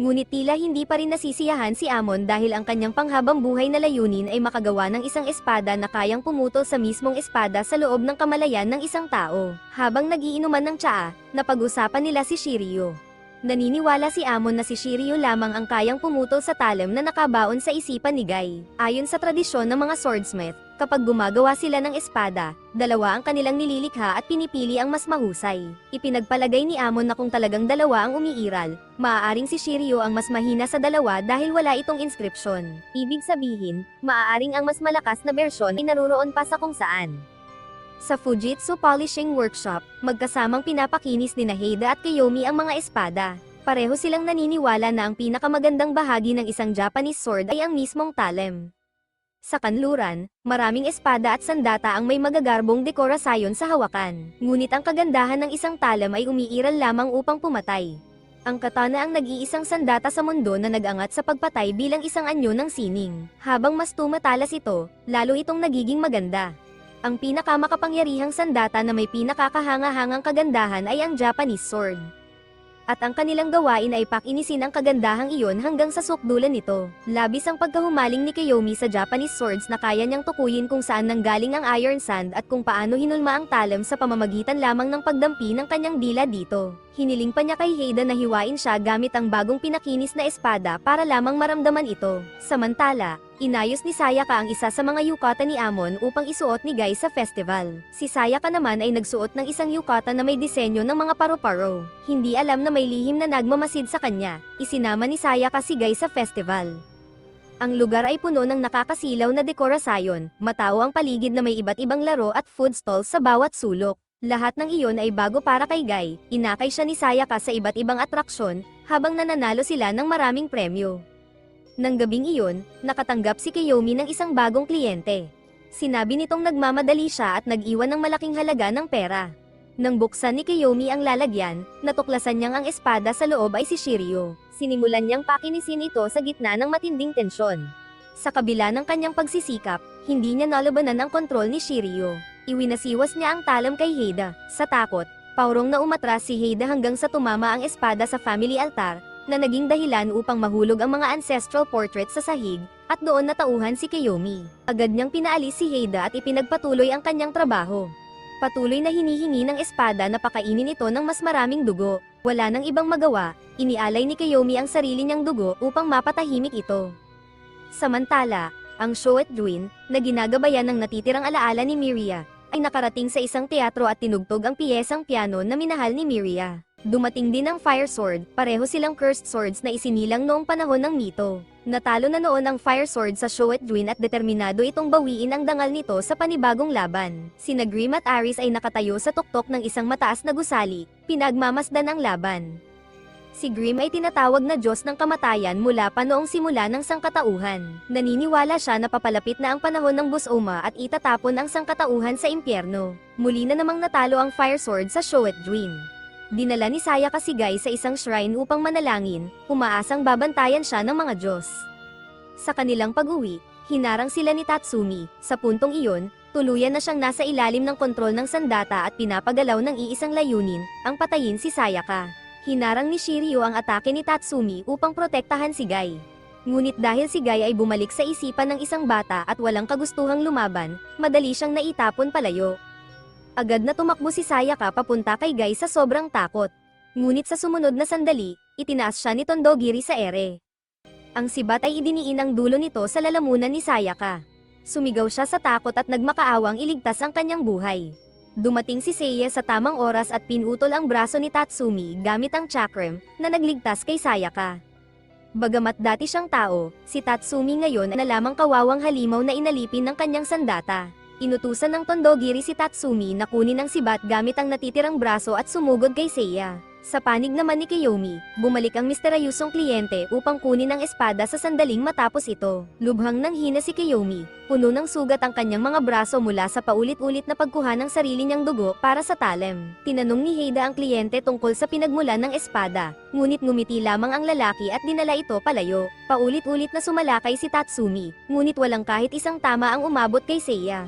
Ngunit tila hindi pa rin nasisiyahan si Amon dahil ang kanyang panghabang buhay na layunin ay makagawa ng isang espada na kayang pumutol sa mismong espada sa loob ng kamalayan ng isang tao. Habang nagiinuman ng tsaa, napag-usapan nila si Shiryu. Naniniwala si Amon na si Shiryu lamang ang kayang pumutol sa talim na nakabaon sa isipan ni Guy. Ayon sa tradisyon ng mga swordsmith, Kapag gumagawa sila ng espada, dalawa ang kanilang nililikha at pinipili ang mas mahusay. Ipinagpalagay ni Amon na kung talagang dalawa ang umiiral, maaaring si Shiryu ang mas mahina sa dalawa dahil wala itong inskripsyon. Ibig sabihin, maaaring ang mas malakas na bersyon ay naruroon pa sa kung saan. Sa Fujitsu Polishing Workshop, magkasamang pinapakinis ni Heida at Kiyomi ang mga espada. Pareho silang naniniwala na ang pinakamagandang bahagi ng isang Japanese sword ay ang mismong talem. Sa kanluran, maraming espada at sandata ang may magagarbong dekorasyon sa hawakan. Ngunit ang kagandahan ng isang talem ay umiiral lamang upang pumatay. Ang katana ang nag-iisang sandata sa mundo na nag-angat sa pagpatay bilang isang anyo ng sining. Habang mas tumatalas ito, lalo itong nagiging maganda. Ang pinakamakapangyarihang sandata na may pinakakahanga-hangang kagandahan ay ang Japanese sword. At ang kanilang gawain ay pakinisin ang kagandahang iyon hanggang sa sukdulan nito. Labis ang pagkahumaling ni Kiyomi sa Japanese swords na kaya niyang tukuyin kung saan nanggaling ang iron sand at kung paano hinulma ang talem sa pamamagitan lamang ng pagdampi ng kanyang dila dito. Hiniling pa niya kay Heida na hiwain siya gamit ang bagong pinakinis na espada para lamang maramdaman ito. Samantala, inayos ni Sayaka ang isa sa mga yukata ni Amon upang isuot ni Guy sa festival. Si Sayaka naman ay nagsuot ng isang yukata na may disenyo ng mga paru-paro. Hindi alam na may lihim na nagmamasid sa kanya. Isinama ni Sayaka si Guy sa festival. Ang lugar ay puno ng nakakasilaw na dekorasyon, matao ang paligid na may iba't ibang laro at food stalls sa bawat sulok. Lahat ng iyon ay bago para kay Guy. Inakay siya ni Sayaka sa iba't ibang atraksyon, habang nananalo sila ng maraming premyo. Nang gabing iyon, nakatanggap si Kiyomi ng isang bagong kliyente. Sinabi nitong nagmamadali siya at nag-iwan ng malaking halaga ng pera. Nang buksan ni Kiyomi ang lalagyan, natuklasan niyang ang espada sa loob ay si Shiryu. Sinimulan niyang pakinisin ito sa gitna ng matinding tensyon. Sa kabila ng kanyang pagsisikap, hindi niya nalabanan ang kontrol ni Shiryu. Iwinasiwas niya ang talem kay Heida. Sa takot, paurong na umatras si Heida hanggang sa tumama ang espada sa family altar, na naging dahilan upang mahulog ang mga ancestral portrait sa sahig, at doon natauhan si Kiyomi. Agad niyang pinaalis si Heida at ipinagpatuloy ang kanyang trabaho. Patuloy na hinihingi ng espada na pakainin ito ng mas maraming dugo. Wala nang ibang magawa, inialay ni Kiyomi ang sarili niyang dugo upang mapatahimik ito. Samantala, ang Shoet Druin, na ginagabayan ng natitirang alaala ni Miria, ay nakarating sa isang teatro at tinugtog ang piyesang piano na minahal ni Miria. Dumating din ang Fire Sword, pareho silang cursed swords na isinilang noong panahon ng mito. Natalo na noon ang Fire Sword sa Shoet Druin at determinado itong bawiin ang dangal nito sa panibagong laban. Sina Grimm at Aris ay nakatayo sa tuktok ng isang mataas na gusali, pinagmamasdan ang laban. Si Grimm ay tinatawag na Diyos ng Kamatayan mula pa noong simula ng sangkatauhan. Naniniwala siya na papalapit na ang panahon ng Busoma at itatapon ang sangkatauhan sa impyerno. Muli na namang natalo ang Fire Sword sa Shoet Druin. Dinala ni Sayaka si Guy sa isang shrine upang manalangin, umaasang babantayan siya ng mga Diyos. Sa kanilang pag-uwi, hinarang sila ni Tatsumi. Sa puntong iyon, tuluyan na siyang nasa ilalim ng kontrol ng sandata at pinapagalaw ng iisang layunin, ang patayin si Sayaka. Hinarang ni Shiryu ang atake ni Tatsumi upang protektahan si Guy. Ngunit dahil si Guy ay bumalik sa isipan ng isang bata at walang kagustuhang lumaban, madali siyang naitapon palayo. Agad na tumakbo si Sayaka papunta kay Guy sa sobrang takot. Ngunit sa sumunod na sandali, itinaas siya ni Tondogiri sa ere. Ang sibat ay idiniin ang dulo nito sa lalamunan ni Sayaka. Sumigaw siya sa takot at nagmakaawang iligtas ang kanyang buhay. Dumating si Seiya sa tamang oras at pinutol ang braso ni Tatsumi gamit ang chakram na nagligtas kay Sayaka. Bagamat dati siyang tao, si Tatsumi ngayon na lamang kawawang halimaw na inalipin ng kanyang sandata. Inutusan ng Tondogiri si Tatsumi na kunin ang sibat gamit ang natitirang braso at sumugod kay Seiya. Sa panig naman ni Kiyomi, bumalik ang misteryosong kliyente upang kunin ang espada sa sandaling matapos ito. Lubhang nanghina si Kiyomi, puno ng sugat ang kanyang mga braso mula sa paulit-ulit na pagkuha ng sarili niyang dugo para sa talem. Tinanong ni Heida ang kliyente tungkol sa pinagmulan ng espada, ngunit ngumiti lamang ang lalaki at dinala ito palayo. Paulit-ulit na sumalakay si Tatsumi, ngunit walang kahit isang tama ang umabot kay Seiya.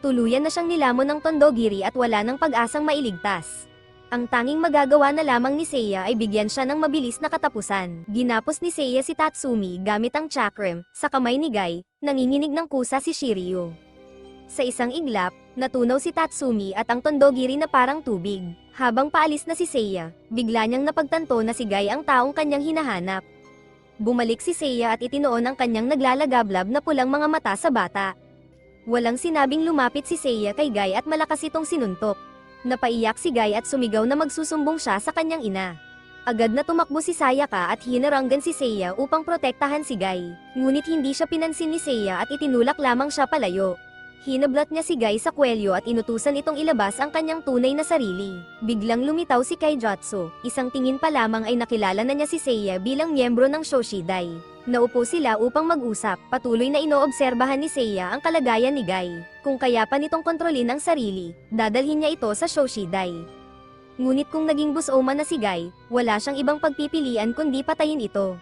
Tuluyan na siyang nilamon ng Tondogiri at wala ng pag-asang mailigtas. Ang tanging magagawa na lamang ni Seiya ay bigyan siya ng mabilis na katapusan. Ginapos ni Seiya si Tatsumi gamit ang chakram, sa kamay ni Guy, nanginginig ng kusa si Shiryu. Sa isang iglap, natunaw si Tatsumi at ang Tondogiri na parang tubig. Habang paalis na si Seiya, bigla niyang napagtanto na si Guy ang taong kanyang hinahanap. Bumalik si Seiya at itinoon ang kanyang naglalagablab na pulang mga mata sa bata. Walang sinabing lumapit si Seiya kay Guy at malakas itong sinuntok. Napaiyak si Guy at sumigaw na magsusumbong siya sa kanyang ina. Agad na tumakbo si Sayaka at hinaranggan si Seiya upang protektahan si Guy. Ngunit hindi siya pinansin ni Seiya at itinulak lamang siya palayo. Hinablat niya si Guy sa kwelyo at inutusan itong ilabas ang kanyang tunay na sarili. Biglang lumitaw si Kaijutsu. Isang tingin pa lamang ay nakilala na niya si Seiya bilang miyembro ng Shoshidai. Naupo sila upang mag-usap, patuloy na inoobserbahan ni Seiya ang kalagayan ni Guy. Kung kaya pa nitong kontrolin ang sarili, dadalhin niya ito sa Shoshidai. Ngunit kung naging Busoma na si Guy, wala siyang ibang pagpipilian kundi patayin ito.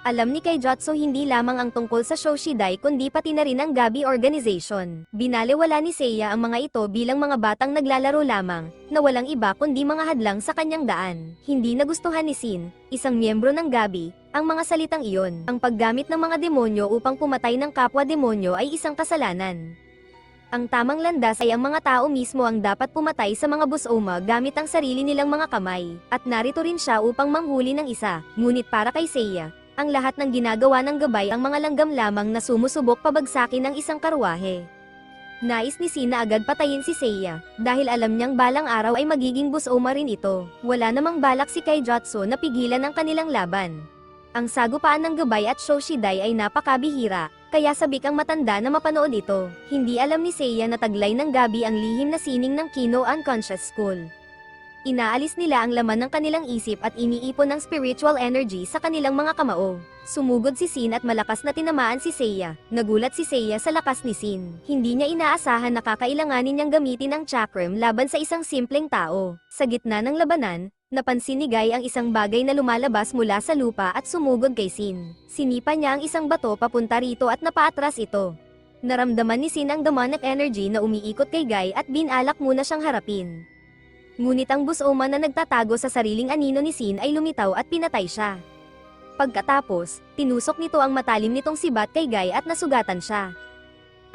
Alam ni Kaijutsu hindi lamang ang tungkol sa Shoshidai kundi pati na rin ang Gabi Organization. Binalewala ni Seiya ang mga ito bilang mga batang naglalaro lamang, na walang iba kundi mga hadlang sa kanyang daan. Hindi nagustuhan ni Sin, isang miyembro ng Gabi, ang mga salitang iyon. Ang paggamit ng mga demonyo upang pumatay ng kapwa demonyo ay isang kasalanan. Ang tamang landas ay ang mga tao mismo ang dapat pumatay sa mga Busoma gamit ang sarili nilang mga kamay, at narito rin siya upang manghuli ng isa. Ngunit para kay Seiya, ang lahat ng ginagawa ng gabay ang mga langgam lamang na sumusubok pabagsakin ng isang karwahe. Nais ni Sin na agad patayin si Seiya, dahil alam niyang balang araw ay magiging Busoma rin ito. Wala namang balak si Kaijutsu na pigilan ang kanilang laban. Ang sagupaan ng gabay at Shoshidai ay napakabihira, kaya sabik ang matanda na mapanood ito. Hindi alam ni Seiya na taglay ng Gabi ang lihim na sining ng Kino Unconscious School. Inaalis nila ang laman ng kanilang isip at iniipon ng spiritual energy sa kanilang mga kamao. Sumugod si Sin at malakas na tinamaan si Seiya. Nagulat si Seiya sa lakas ni Sin. Hindi niya inaasahan na kakailanganin niyang gamitin ang chakram laban sa isang simpleng tao. Sa gitna ng labanan, napansin ni Guy ang isang bagay na lumalabas mula sa lupa at sumugod kay Sin. Sinipa niya ang isang bato papunta rito at napaatras ito. Naramdaman ni Sin ang demonic energy na umiikot kay Guy at binalak muna siyang harapin. Ngunit ang Busoma na nagtatago sa sariling anino ni Sin ay lumitaw at pinatay siya. Pagkatapos, tinusok nito ang matalim nitong sibat kay Guy at nasugatan siya.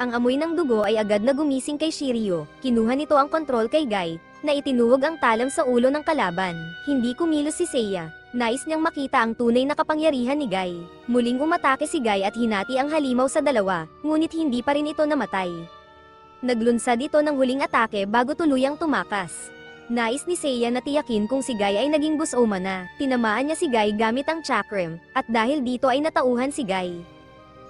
Ang amoy ng dugo ay agad na gumising kay Shiryu. Kinuha nito ang kontrol kay Guy, na itinuwag ang talam sa ulo ng kalaban. Hindi kumilos si Seiya. Nais niyang makita ang tunay na kapangyarihan ni Guy. Muling umatake si Guy at hinati ang halimaw sa dalawa, ngunit hindi pa rin ito namatay. Naglunsad ito ng huling atake bago tuluyang tumakas. Nais ni Seiya na tiyakin kung si Guy ay naging Busoma na. Tinamaan niya si Guy gamit ang chakram, at dahil dito ay natauhan si Guy.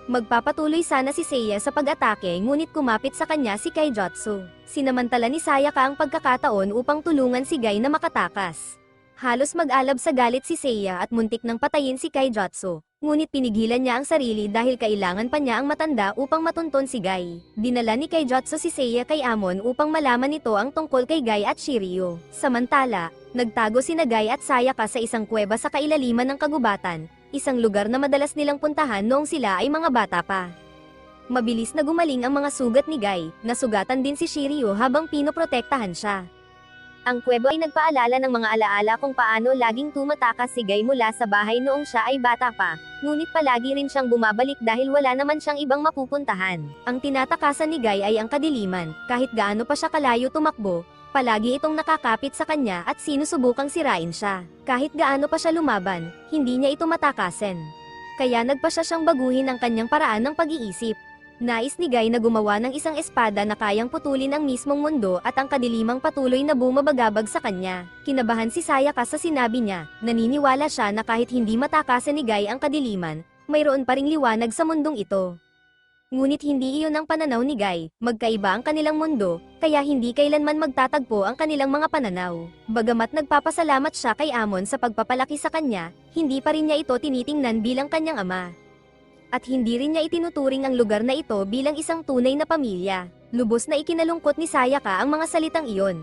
Magpapatuloy sana si Seiya sa pag-atake ngunit kumapit sa kanya si Kaijutsu. Sinamantala ni Sayaka ang pagkakataon upang tulungan si Guy na makatakas. Halos mag-alab sa galit si Seiya at muntik nang patayin si Kaijutsu. Ngunit pinigilan niya ang sarili dahil kailangan pa niya ang matanda upang matunton si Guy. Dinala ni Kaijutsu si Seiya kay Amon upang malaman nito ang tungkol kay Guy at Shiryu. Samantala, nagtago sina Guy at Sayaka sa isang kuweba sa kailaliman ng kagubatan, isang lugar na madalas nilang puntahan noong sila ay mga bata pa. Mabilis na gumaling ang mga sugat ni Guy, nasugatan din si Shiryu habang pinoprotektahan siya. Ang kuweba ay nagpaalala ng mga alaala kung paano laging tumatakas si Guy mula sa bahay noong siya ay bata pa, ngunit palagi rin siyang bumabalik dahil wala naman siyang ibang mapupuntahan. Ang tinatakasan ni Guy ay ang kadiliman, kahit gaano pa siya kalayo tumakbo, palagi itong nakakapit sa kanya at sinusubukang sirain siya. Kahit gaano pa siya lumaban, hindi niya ito matakasin. Kaya nagpasya siyang baguhin ang kanyang paraan ng pag-iisip. Nais ni Guy na gumawa ng isang espada na kayang putulin ang mismong mundo at ang kadilimang patuloy na bumabagabag sa kanya. Kinabahan si Sayaka sa sinabi niya, naniniwala siya na kahit hindi matakasan ni Guy ang kadiliman, mayroon pa ring liwanag sa mundong ito. Ngunit hindi iyon ang pananaw ni Guy, magkaiba ang kanilang mundo, kaya hindi kailanman magtatagpo ang kanilang mga pananaw. Bagamat nagpapasalamat siya kay Amon sa pagpapalaki sa kanya, hindi pa rin niya ito tinitingnan bilang kanyang ama. At hindi rin niya itinuturing ang lugar na ito bilang isang tunay na pamilya. Lubos na ikinalungkot ni Sayaka ang mga salitang iyon.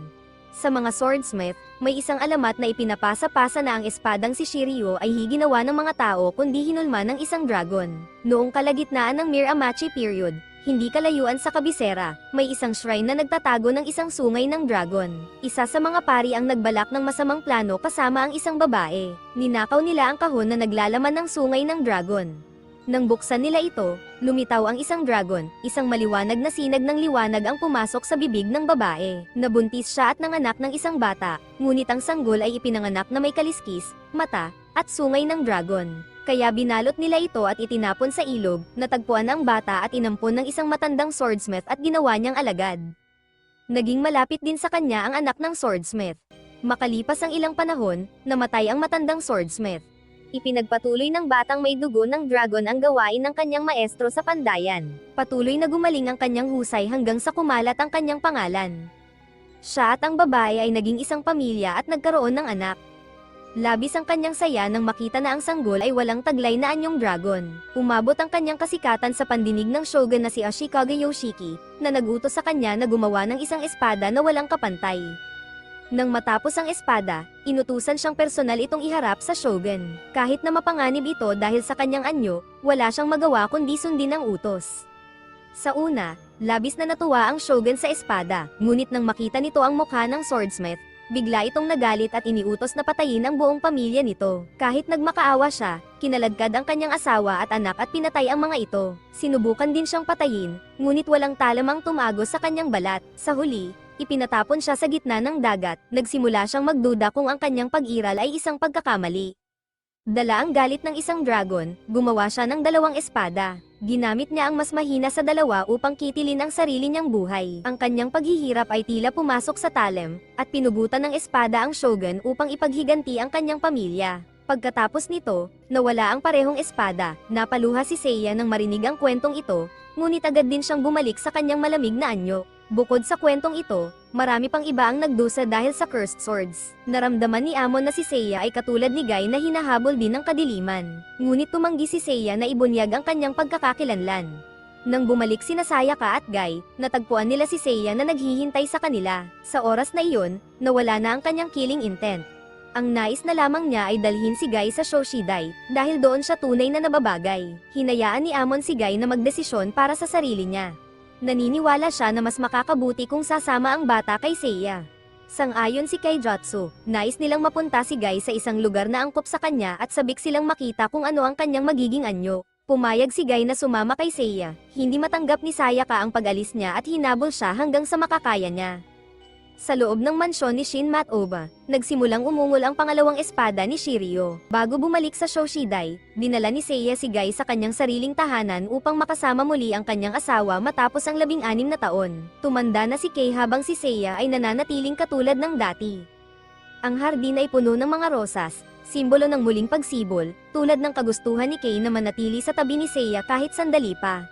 Sa mga swordsmith, may isang alamat na ipinapasa-pasa na ang espadang si Shiryu ay higinawa ng mga tao kundi hinulma ng isang dragon. Noong kalagitnaan ng Miramachi period, hindi kalayuan sa kabisera, may isang shrine na nagtatago ng isang sungay ng dragon. Isa sa mga pari ang nagbalak ng masamang plano kasama ang isang babae. Ninakaw nila ang kahon na naglalaman ng sungay ng dragon. Nang buksan nila ito, lumitaw ang isang dragon, isang maliwanag na sinag ng liwanag ang pumasok sa bibig ng babae. Nabuntis siya at nanganak ng isang bata, ngunit ang sanggol ay ipinanganak na may kaliskis, mata, at sungay ng dragon. Kaya binalot nila ito at itinapon sa ilog, natagpuan ang bata at inampon ng isang matandang swordsmith at ginawa niyang alagad. Naging malapit din sa kanya ang anak ng swordsmith. Makalipas ang ilang panahon, namatay ang matandang swordsmith. Ipinagpatuloy ng batang may dugo ng dragon ang gawain ng kanyang maestro sa pandayan. Patuloy na gumaling ang kanyang husay hanggang sa kumalat ang kanyang pangalan. Siya at ang babae ay naging isang pamilya at nagkaroon ng anak. Labis ang kanyang saya nang makita na ang sanggol ay walang taglay na anyong dragon. Umabot ang kanyang kasikatan sa pandinig ng shogun na si Ashikaga Yoshiki, na nagutos sa kanya na gumawa ng isang espada na walang kapantay. Nang matapos ang espada, inutusan siyang personal itong iharap sa shogun. Kahit na mapanganib ito dahil sa kanyang anyo, wala siyang magawa kundi sundin ang utos. Sa una, labis na natuwa ang shogun sa espada, ngunit nang makita nito ang mukha ng swordsmith, bigla itong nagalit at iniutos na patayin ang buong pamilya nito. Kahit nagmakaawa siya, kinaladkad ang kanyang asawa at anak at pinatay ang mga ito. Sinubukan din siyang patayin, ngunit walang talamang tumagos sa kanyang balat. Sa huli, ipinatapon siya sa gitna ng dagat. Nagsimula siyang magduda kung ang kanyang pag-iral ay isang pagkakamali. Dala ang galit ng isang dragon, gumawa siya ng dalawang espada. Ginamit niya ang mas mahina sa dalawa upang kitilin ang sarili niyang buhay. Ang kanyang paghihirap ay tila pumasok sa talem, at pinugutan ng espada ang shogun upang ipaghiganti ang kanyang pamilya. Pagkatapos nito, nawala ang parehong espada. Napaluha si Seiya nang marinig ang kwentong ito, ngunit agad din siyang bumalik sa kanyang malamig na anyo. Bukod sa kwentong ito, marami pang iba ang nagdusa dahil sa cursed swords. Naramdaman ni Amon na si Seiya ay katulad ni Guy na hinahabol din ng kadiliman. Ngunit tumanggi si Seiya na ibunyag ang kanyang pagkakakilanlan. Nang bumalik sina Sayaka at Guy, natagpuan nila si Seiya na naghihintay sa kanila. Sa oras na iyon, nawala na ang kanyang killing intent. Ang nais na lamang niya ay dalhin si Guy sa Shoshidai, dahil doon siya tunay na nababagay. Hinayaan ni Amon si Guy na magdesisyon para sa sarili niya. Naniniwala siya na mas makakabuti kung sasama ang bata kay Seiya. Sang-ayon si Kaijutsu, nais nilang mapunta si Guy sa isang lugar na angkop sa kanya at sabik silang makita kung ano ang kanyang magiging anyo. Pumayag si Guy na sumama kay Seiya. Hindi matanggap ni Sayaka ang pag-alis niya at hinabol siya hanggang sa makakaya niya. Sa loob ng mansyon ni Shin Matoba, nagsimulang umungol ang pangalawang espada ni Shiryu. Bago bumalik sa Shoshidai, dinala ni Seiya si Guy sa kanyang sariling tahanan upang makasama muli ang kanyang asawa matapos ang 16 na taon. Tumanda na si Kei habang si Seiya ay nananatiling katulad ng dati. Ang hardin ay puno ng mga rosas, simbolo ng muling pagsibol, tulad ng kagustuhan ni Kei na manatili sa tabi ni Seiya kahit sandali pa.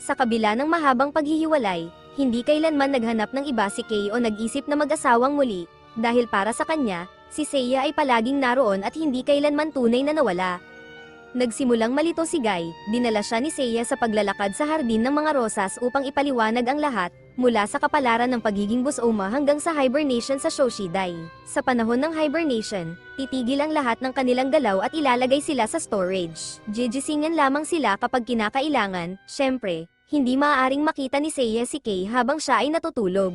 Sa kabila ng mahabang paghihiwalay, hindi kailanman naghanap ng iba si Kei o nag-isip na mag-asawang muli, dahil para sa kanya, si Seiya ay palaging naroon at hindi kailanman tunay na nawala. Nagsimulang malito si Guy, dinala siya ni Seiya sa paglalakad sa hardin ng mga rosas upang ipaliwanag ang lahat, mula sa kapalaran ng pagiging Busoma hanggang sa hibernation sa Shoshidai. Sa panahon ng hibernation, titigil ang lahat ng kanilang galaw at ilalagay sila sa storage. Gigisingan lamang sila kapag kinakailangan, syempre. Hindi maaaring makita ni Seiya si Kei habang siya ay natutulog.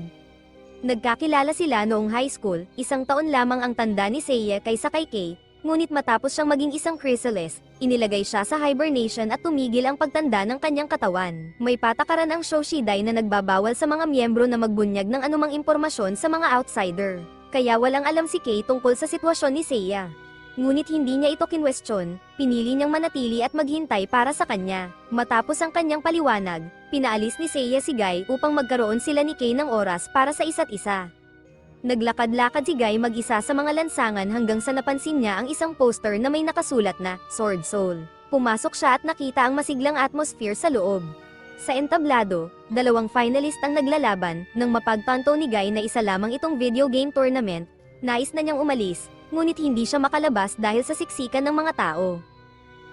Nagkakilala sila noong high school, 1 taon lamang ang tanda ni Seiya kaysa kay Kei, ngunit matapos siyang maging isang chrysalis, inilagay siya sa hibernation at tumigil ang pagtanda ng kanyang katawan. May patakaran ang Shoshidai na nagbabawal sa mga miyembro na magbunyag ng anumang impormasyon sa mga outsider. Kaya walang alam si Kei tungkol sa sitwasyon ni Seiya. Ngunit hindi niya ito kinwestiyon, pinili niyang manatili at maghintay para sa kanya. Matapos ang kanyang paliwanag, pinaalis ni Seiya si Guy upang magkaroon sila ni Kei ng oras para sa isa't isa. Naglakad-lakad si Guy mag-isa sa mga lansangan hanggang sa napansin niya ang isang poster na may nakasulat na, Sword Soul. Pumasok siya at nakita ang masiglang atmosphere sa loob. Sa entablado, 2 finalist ang naglalaban, nang mapagtanto ni Guy na isa lamang itong video game tournament, nais na niyang umalis, ngunit hindi siya makalabas dahil sa siksikan ng mga tao.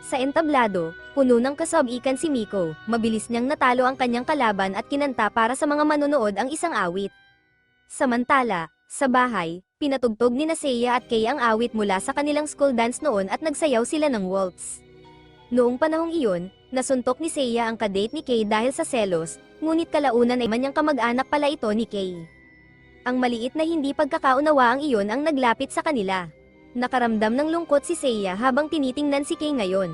Sa entablado, puno ng kasab-ikan si Miko, mabilis niyang natalo ang kanyang kalaban at kinanta para sa mga manonood ang isang awit. Samantala, sa bahay, pinatugtog ni Seiya at Kei ang awit mula sa kanilang school dance noon at nagsayaw sila ng waltz. Noong panahong iyon, nasuntok ni Seiya ang kadate ni Kei dahil sa selos, ngunit kalaunan ay manyang kamag-anak pala ito ni Kei. Ang maliit na hindi pagkakaunawaang iyon ang naglapit sa kanila. Nakaramdam ng lungkot si Seiya habang tinitingnan si Kei ngayon.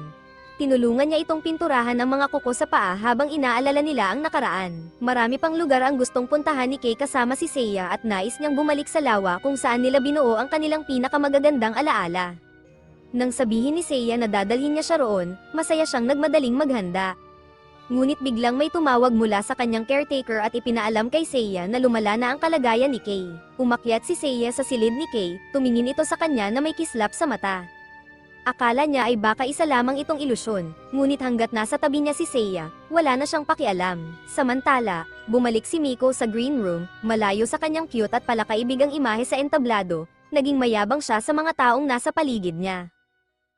Tinulungan niya itong pinturahan ng mga kuko sa paa habang inaalala nila ang nakaraan. Marami pang lugar ang gustong puntahan ni Kei kasama si Seiya at nais niyang bumalik sa lawa kung saan nila binuo ang kanilang pinakamagagandang alaala. Nang sabihin ni Seiya na dadalhin niya siya roon, masaya siyang nagmadaling maghanda. Ngunit biglang may tumawag mula sa kanyang caretaker at ipinaalam kay Seiya na lumala na ang kalagayan ni Kay. Umakyat si Seiya sa silid ni Kay, tumingin ito sa kanya na may kislap sa mata. Akala niya ay baka isa lamang itong ilusyon, ngunit hanggat nasa tabi niya si Seiya, wala na siyang pakialam. Samantala, bumalik si Miko sa green room, malayo sa kanyang cute at palakaibigang imahe sa entablado, naging mayabang siya sa mga taong nasa paligid niya.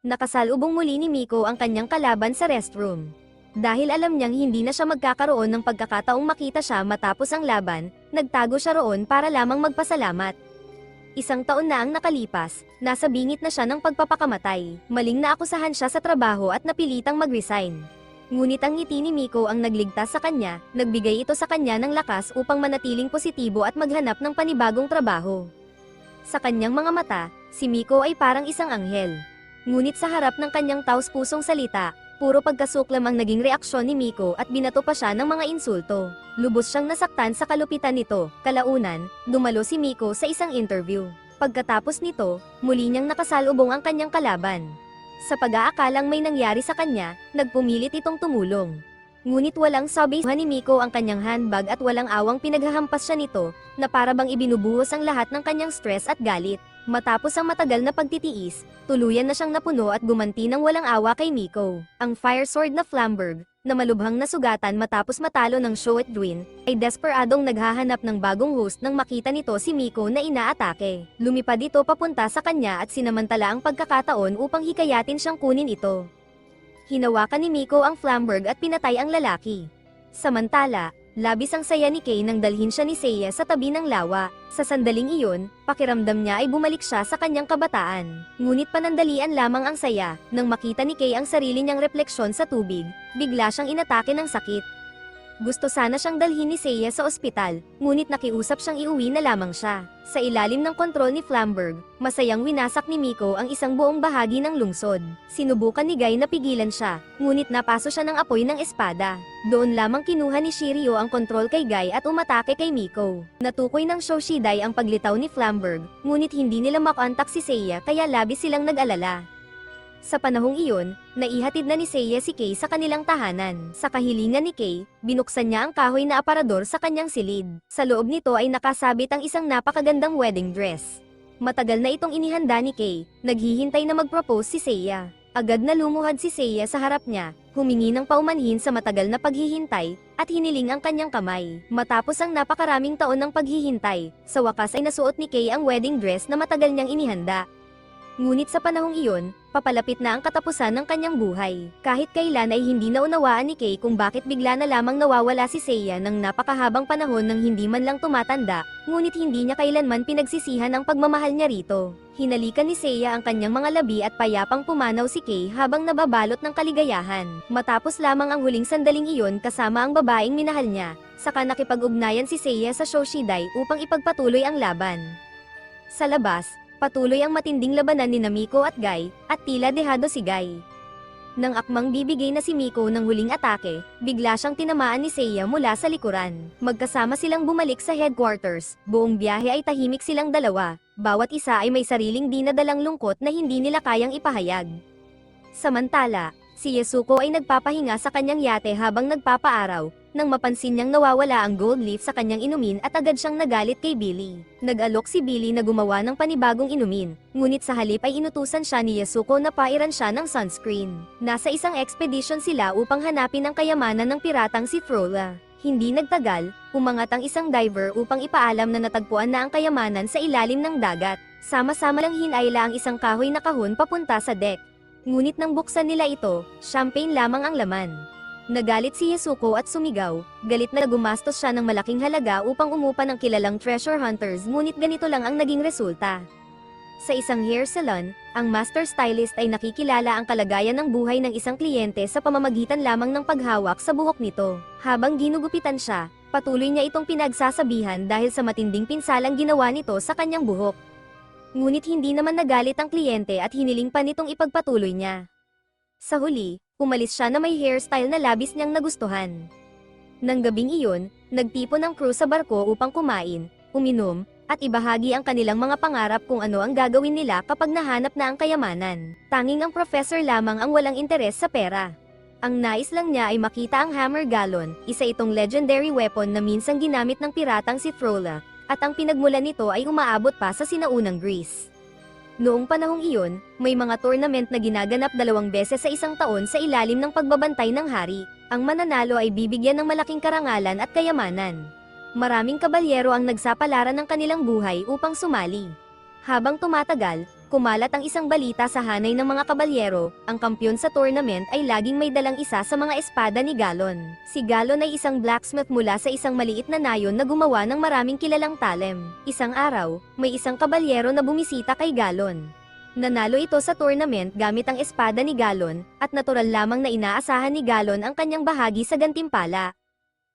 Nakasalubong muli ni Miko ang kanyang kalaban sa restroom. Dahil alam niyang hindi na siya magkakaroon ng pagkakataong makita siya matapos ang laban, nagtago siya roon para lamang magpasalamat. Isang taon na ang nakalipas, nasa bingit na siya ng pagpapakamatay. Maling naakusahan siya sa trabaho at napilitang mag-resign. Ngunit ang ngiti ni Miko ang nagligtas sa kanya, nagbigay ito sa kanya ng lakas upang manatiling positibo at maghanap ng panibagong trabaho. Sa kanyang mga mata, si Miko ay parang isang anghel. Ngunit sa harap ng kanyang taos-pusong salita, puro pagkasuklam ang naging reaksyon ni Miko at binato pa siya ng mga insulto. Lubos siyang nasaktan sa kalupitan nito. Kalaunan, dumalo si Miko sa isang interview. Pagkatapos nito, muli niyang nakasalubong ang kanyang kalaban. Sa pag-aakalang may nangyari sa kanya, nagpumilit itong tumulong. Ngunit walang sabi ni Miko ang kanyang handbag at walang awang pinaghahampas siya nito, na para bang ibinubuhos ang lahat ng kanyang stress at galit. Matapos ang matagal na pagtitiis, tuluyan na siyang napuno at gumanti ng walang awa kay Miko. Ang fire sword na Flamberg, na malubhang nasugatan matapos matalo ng show at Dwin, ay desperadong naghahanap ng bagong host nang makita nito si Miko na inaatake. Lumipad ito papunta sa kanya at sinamantala ang pagkakataon upang hikayatin siyang kunin ito. Hinawakan ni Miko ang Flamberg at pinatay ang lalaki. Samantala, labis ang saya ni Kay nang dalhin siya ni Seiya sa tabi ng lawa. Sa sandaling iyon, pakiramdam niya ay bumalik siya sa kanyang kabataan. Ngunit panandalian lamang ang saya, nang makita ni Kay ang sarili niyang refleksyon sa tubig, bigla siyang inatake ng sakit. Gusto sana siyang dalhin ni Seiya sa ospital, ngunit nakiusap siyang iuwi na lamang siya. Sa ilalim ng kontrol ni Flamberg, masayang winasak ni Miko ang isang buong bahagi ng lungsod. Sinubukan ni Guy na pigilan siya, ngunit napaso siya ng apoy ng espada. Doon lamang kinuha ni Shiryu ang kontrol kay Guy at umatake kay Miko. Natukoy ng Shoshidai ang paglitaw ni Flamberg, ngunit hindi nila makontak si Seiya kaya labis silang nag-alala. Sa panahong iyon, naihatid na ni Seiya si Kay sa kanilang tahanan. Sa kahilingan ni Kay, binuksan niya ang kahoy na aparador sa kanyang silid. Sa loob nito ay nakasabit ang isang napakagandang wedding dress. Matagal na itong inihanda ni Kay, naghihintay na mag-propose si Seiya. Agad na lumuhad si Seiya sa harap niya, humingi ng paumanhin sa matagal na paghihintay, at hiniling ang kanyang kamay. Matapos ang napakaraming taon ng paghihintay, sa wakas ay nasuot ni Kay ang wedding dress na matagal niyang inihanda. Ngunit sa panahong iyon, papalapit na ang katapusan ng kanyang buhay. Kahit kailan ay hindi naunawaan ni Kay kung bakit bigla na lamang nawawala si Seiya ng napakahabang panahon nang hindi man lang tumatanda, ngunit hindi niya kailanman pinagsisihan ang pagmamahal niya rito. Hinalikan ni Seiya ang kanyang mga labi at payapang pumanaw si Kay habang nababalot ng kaligayahan. Matapos lamang ang huling sandaling iyon kasama ang babaeng minahal niya, saka nakipag-ugnayan si Seiya sa Shoshidai upang ipagpatuloy ang laban. Sa labas, patuloy ang matinding labanan ni Miko at Guy, at tila dehado si Guy. Nang akmang bibigay na si Miko ng huling atake, bigla siyang tinamaan ni Seiya mula sa likuran. Magkasama silang bumalik sa headquarters, buong biyahe ay tahimik silang dalawa, bawat isa ay may sariling dinadalang lungkot na hindi nila kayang ipahayag. Samantala, si Yasuko ay nagpapahinga sa kanyang yate habang nagpapaaraw, nang mapansin niyang nawawala ang gold leaf sa kanyang inumin at agad siyang nagalit kay Billy. Nag-alok si Billy na gumawa ng panibagong inumin, ngunit sa halip ay inutusan siya ni Yasuko na pairan siya ng sunscreen. Nasa isang expedition sila upang hanapin ang kayamanan ng piratang si Frola. Hindi nagtagal, umangat ang isang diver upang ipaalam na natagpuan na ang kayamanan sa ilalim ng dagat. Sama-sama lang hinayla ang isang kahoy na kahon papunta sa deck. Ngunit nang buksan nila ito, champagne lamang ang laman. Nagalit si Yasuko at sumigaw, galit na gumastos siya ng malaking halaga upang umupa ng kilalang treasure hunters ngunit ganito lang ang naging resulta. Sa isang hair salon, ang master stylist ay nakikilala ang kalagayan ng buhay ng isang kliyente sa pamamagitan lamang ng paghawak sa buhok nito. Habang ginugupitan siya, patuloy niya itong pinagsasabihan dahil sa matinding pinsalang ginawa nito sa kanyang buhok. Ngunit hindi naman nagalit ang kliyente at hiniling pa nitong ipagpatuloy niya. Sa huli, umalis siya na may hairstyle na labis niyang nagustuhan. Nang gabing iyon, nagtipon ang crew sa barko upang kumain, uminom, at ibahagi ang kanilang mga pangarap kung ano ang gagawin nila kapag nahanap na ang kayamanan. Tanging ang professor lamang ang walang interes sa pera. Ang nais lang niya ay makita ang Hammer Gallon, isa itong legendary weapon na minsang ginamit ng piratang si Frola, at ang pinagmulan nito ay umaabot pa sa sinaunang Greece. Noong panahong iyon, may mga tournament na ginaganap 2 beses sa isang taon sa ilalim ng pagbabantay ng hari. Ang mananalo ay bibigyan ng malaking karangalan at kayamanan. Maraming kabalyero ang nagsapalaran ng kanilang buhay upang sumali. Habang tumatagal, kumalat ang isang balita sa hanay ng mga kabalyero, ang kampyon sa tournament ay laging may dalang isa sa mga espada ni Gallon. Si Gallon ay isang blacksmith mula sa isang maliit na nayon na gumawa ng maraming kilalang talem. Isang araw, may isang kabalyero na bumisita kay Gallon. Nanalo ito sa tournament gamit ang espada ni Gallon, at natural lamang na inaasahan ni Gallon ang kanyang bahagi sa gantimpala.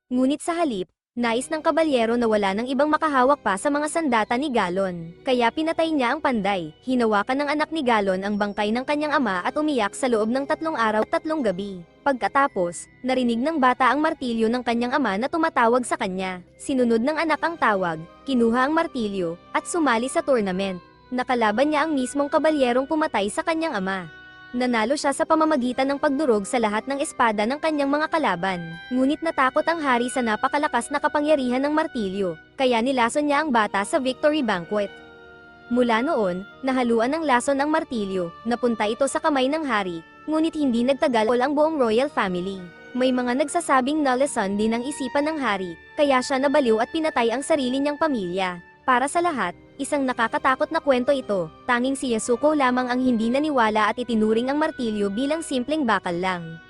Ngunit sa halip, nais ng kabalyero na wala ng ibang makahawak pa sa mga sandata ni Gallon. Kaya pinatay niya ang panday. Hinawakan ng anak ni Gallon ang bangkay ng kanyang ama at umiyak sa loob ng 3 araw at 3 gabi. Pagkatapos, narinig ng bata ang martilyo ng kanyang ama na tumatawag sa kanya. Sinunod ng anak ang tawag, kinuha ang martilyo, at sumali sa tournament. Nakalaban niya ang mismong kabalyerong pumatay sa kanyang ama. Nanalo siya sa pamamagitan ng pagdurog sa lahat ng espada ng kanyang mga kalaban. Ngunit natakot ang hari sa napakalakas na kapangyarihan ng martilyo, kaya nilason niya ang bata sa victory banquet. Mula noon, nahaluan ng lason ang martilyo, napunta ito sa kamay ng hari, ngunit hindi nagtagal ang buong royal family. May mga nagsasabing nalason din ang isipan ng hari, kaya siya nabaliw at pinatay ang sarili niyang pamilya. Para sa lahat, isang nakakatakot na kwento ito, tanging si Yasuko lamang ang hindi naniwala at itinuring ang martilyo bilang simpleng bakal lang.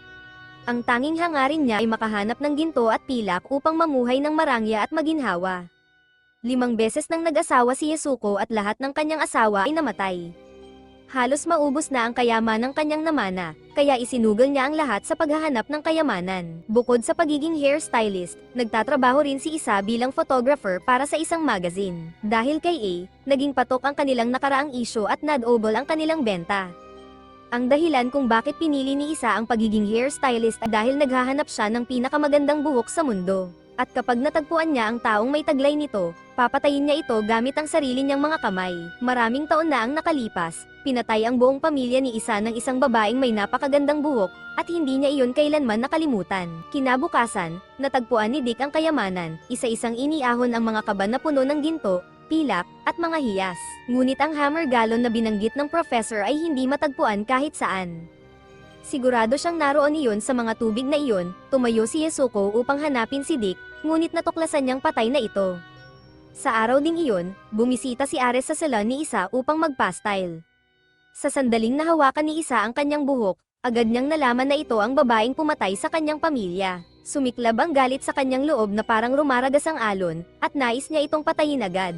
Ang tanging hangarin niya ay makahanap ng ginto at pilak upang mamuhay ng marangya at maginhawa. 5 beses nang nag-asawa si Yasuko at lahat ng kanyang asawa ay namatay. Halos maubos na ang kayaman ng kanyang namana, kaya isinugol niya ang lahat sa paghahanap ng kayamanan. Bukod sa pagiging hairstylist, nagtatrabaho rin si Isa bilang photographer para sa isang magazine. Dahil kay A, naging patok ang kanilang nakaraang issue at nadobol ang kanilang benta. Ang dahilan kung bakit pinili ni Isa ang pagiging hairstylist ay dahil naghahanap siya ng pinakamagandang buhok sa mundo. At kapag natagpuan niya ang taong may taglay nito, papatayin niya ito gamit ang sarili niyang mga kamay. Maraming taon na ang nakalipas, pinatay ang buong pamilya ni Isa ng isang babaeng may napakagandang buhok, at hindi niya iyon kailanman nakalimutan. Kinabukasan, natagpuan ni Dick ang kayamanan, isa-isang iniahon ang mga kaban na puno ng ginto, pilak, at mga hiyas. Ngunit ang Hammer Gallon na binanggit ng professor ay hindi matagpuan kahit saan. Sigurado siyang naroon iyon sa mga tubig na iyon, tumayo si Yasuko upang hanapin si Dick, ngunit natuklasan niyang patay na ito. Sa araw ding iyon, bumisita si Ares sa salon ni Isa upang magpastyle. Sa sandaling nahawakan ni Isa ang kanyang buhok, agad niyang nalaman na ito ang babaeng pumatay sa kanyang pamilya. Sumiklab ang galit sa kanyang loob na parang rumaragas ang alon, at nais niya itong patayin agad.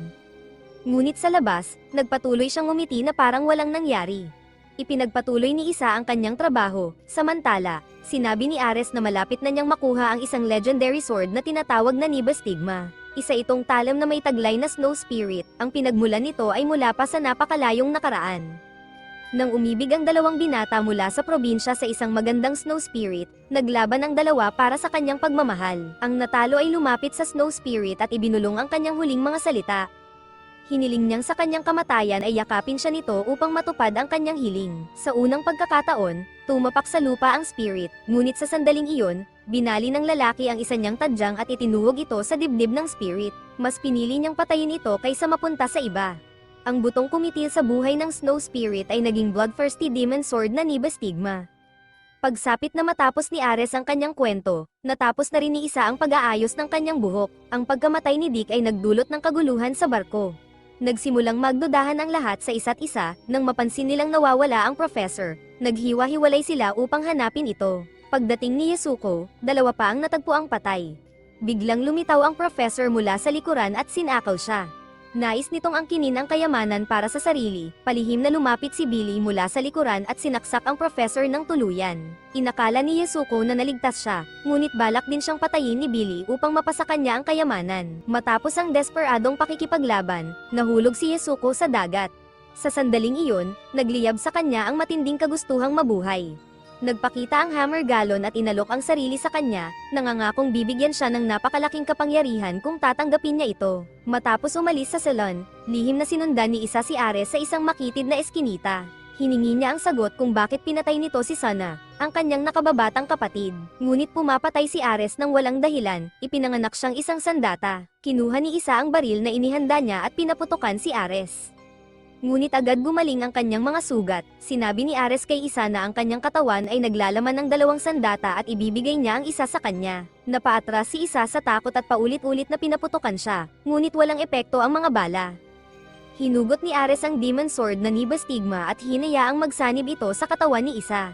Ngunit sa labas, nagpatuloy siyang ngumiti na parang walang nangyari. Ipinagpatuloy ni Isa ang kanyang trabaho, samantala, sinabi ni Ares na malapit na niyang makuha ang isang legendary sword na tinatawag na Nibastigma. Isa itong talem na may taglay na Snow Spirit, ang pinagmulan nito ay mula pa sa napakalayong nakaraan. Nang umibig ang 2 binata mula sa probinsya sa isang magandang Snow Spirit, naglaban ang dalawa para sa kanyang pagmamahal. Ang natalo ay lumapit sa Snow Spirit at ibinulong ang kanyang huling mga salita. Hiniling niyang sa kanyang kamatayan ay yakapin siya nito upang matupad ang kanyang hiling. Sa unang pagkakataon, tumapak sa lupa ang spirit, ngunit sa sandaling iyon, binali ng lalaki ang isa niyang tadyang at itinuhog ito sa dibdib ng spirit. Mas pinili niyang patayin ito kaysa mapunta sa iba. Ang butong kumitil sa buhay ng Snow Spirit ay naging bloodthirsty demon sword na Nibastigma. Pagsapit na matapos ni Ares ang kanyang kwento, natapos na rin ni Isa ang pag-aayos ng kanyang buhok. Ang pagkamatay ni Dick ay nagdulot ng kaguluhan sa barko. Nagsimulang magdudahan ang lahat sa isa't isa, nang mapansin nilang nawawala ang professor. Naghiwa-hiwalay sila upang hanapin ito. Pagdating ni Yasuko, 2 pa ang natagpuang patay. Biglang lumitaw ang professor mula sa likuran at sinakaw siya. Nais nitong angkinin ang kayamanan para sa sarili, palihim na lumapit si Billy mula sa likuran at sinaksak ang professor ng tuluyan. Inakala ni Yasuko na naligtas siya, ngunit balak din siyang patayin ni Billy upang mapasakan niya ang kayamanan. Matapos ang desperadong pakikipaglaban, nahulog si Yasuko sa dagat. Sa sandaling iyon, nagliyab sa kanya ang matinding kagustuhang mabuhay. Nagpakita ang Hammer Galon at inalok ang sarili sa kanya, nangangakong bibigyan siya ng napakalaking kapangyarihan kung tatanggapin niya ito. Matapos umalis sa salon, lihim na sinundan ni isa si Ares sa isang makitid na eskinita. Hiningi niya ang sagot kung bakit pinatay nito si Sana, ang kanyang nakababatang kapatid. Ngunit pumapatay si Ares nang walang dahilan, ipinanganak siyang isang sandata. Kinuha ni isa ang baril na inihanda niya at pinaputukan si Ares. Ngunit agad gumaling ang kanyang mga sugat. Sinabi ni Ares kay isa na ang kanyang katawan ay naglalaman ng 2 sandata at ibibigay niya ang isa sa kanya. Napaatras si isa sa takot at paulit-ulit na pinaputukan siya, ngunit walang epekto ang mga bala. Hinugot ni Ares ang Demon Sword na Nibastigma at hinayaang magsanib ito sa katawan ni isa.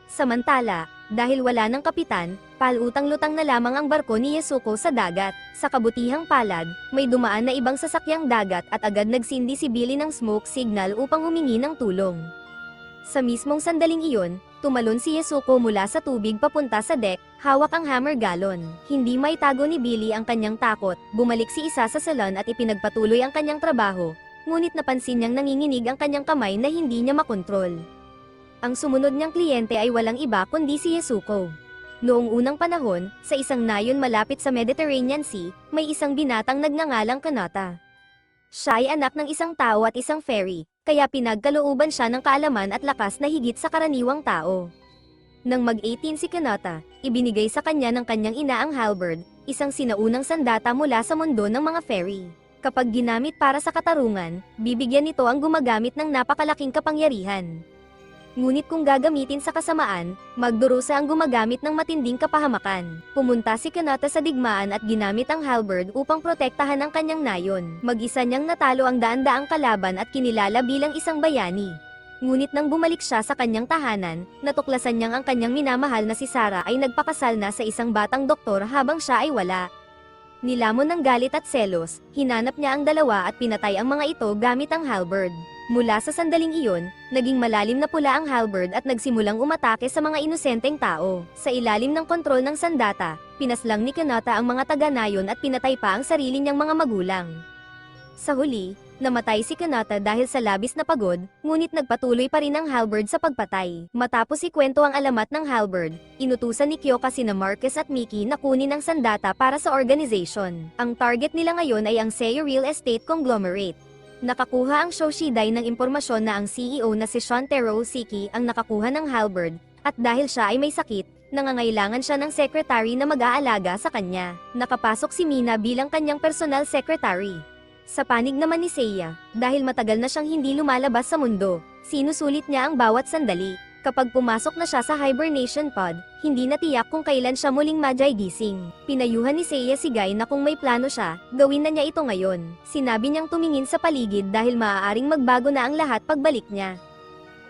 Samantala, dahil wala ng kapitan, palutang-lutang na lamang ang barko ni Yasuko sa dagat. Sa kabutihang palad, may dumaan na ibang sasakyang dagat at agad nagsindi si Billy ng smoke signal upang humingi ng tulong. Sa mismong sandaling iyon, tumalon si Yasuko mula sa tubig papunta sa deck, hawak ang Hammer Galon. Hindi maitago ni Billy ang kanyang takot, bumalik si isa sa salon at ipinagpatuloy ang kanyang trabaho, ngunit napansin niyang nanginginig ang kanyang kamay na hindi niya makontrol. Ang sumunod niyang kliyente ay walang iba kundi si Yasuko. Noong unang panahon, sa isang nayon malapit sa Mediterranean Sea, may isang binatang nagngangalang Kanata. Siya ay anak ng isang tao at isang fairy, kaya pinagkalooban siya ng kaalaman at lakas na higit sa karaniwang tao. Nang mag-18 si Kanata, ibinigay sa kanya ng kanyang ina ang halberd, isang sinaunang sandata mula sa mundo ng mga fairy. Kapag ginamit para sa katarungan, bibigyan nito ang gumagamit ng napakalaking kapangyarihan. Ngunit kung gagamitin sa kasamaan, magdurusa ang gumagamit ng matinding kapahamakan. Pumunta si Kanata sa digmaan at ginamit ang halberd upang protektahan ang kanyang nayon. Mag-isa niyang natalo ang daan-daang kalaban at kinilala bilang isang bayani. Ngunit nang bumalik siya sa kanyang tahanan, natuklasan niyang ang kanyang minamahal na si Sarah ay nagpakasal na sa isang batang doktor habang siya ay wala. Nilamon ng galit at selos, hinanap niya ang dalawa at pinatay ang mga ito gamit ang halberd. Mula sa sandaling iyon, naging malalim na pula ang halberd at nagsimulang umatake sa mga inosenteng tao. Sa ilalim ng kontrol ng sandata, pinaslang ni Kanata ang mga taga-nayon at pinatay pa ang sarili niyang mga magulang. Sa huli, namatay si Kanata dahil sa labis na pagod, ngunit nagpatuloy pa rin ang halberd sa pagpatay. Matapos ikwento ang alamat ng halberd, inutusan ni Kyoka sina Marcus at Mickey na kunin ang sandata para sa organization. Ang target nila ngayon ay ang Seiya Real Estate Conglomerate. Nakakuha ang Shoshidai ng impormasyon na ang CEO na si Shontaro Siki ang nakakuha ng halberd, at dahil siya ay may sakit, nangangailangan siya ng secretary na mag-aalaga sa kanya. Nakapasok si Mina bilang kanyang personal secretary. Sa panig naman ni Seiya, dahil matagal na siyang hindi lumalabas sa mundo, sinusulit niya ang bawat sandali. Kapag pumasok na siya sa hibernation pod, hindi natiyak kung kailan siya muling gising. Pinayuhan ni Seiya si Guy na kung may plano siya, gawin na niya ito ngayon. Sinabi niyang tumingin sa paligid dahil maaaring magbago na ang lahat pagbalik niya.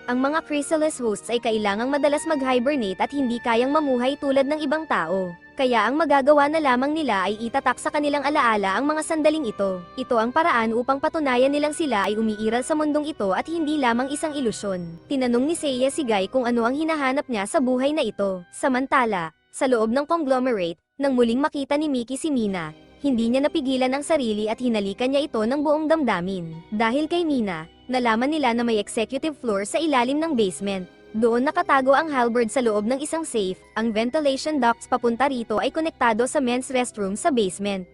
Ang mga chrysalis hosts ay kailangang madalas mag-hibernate at hindi kayang mamuhay tulad ng ibang tao. Kaya ang magagawa na lamang nila ay itatak sa kanilang alaala ang mga sandaling ito. Ito ang paraan upang patunayan nilang sila ay umiiral sa mundong ito at hindi lamang isang ilusyon. Tinanong ni Seiya si Guy kung ano ang hinahanap niya sa buhay na ito. Samantala, sa loob ng conglomerate, nang muling makita ni Mickey si Mina, hindi niya napigilan ang sarili at hinalikan niya ito ng buong damdamin. Dahil kay Mina, nalaman nila na may executive floor sa ilalim ng basement. Doon nakatago ang halberd sa loob ng isang safe. Ang ventilation ducts papunta rito ay konektado sa men's restroom sa basement.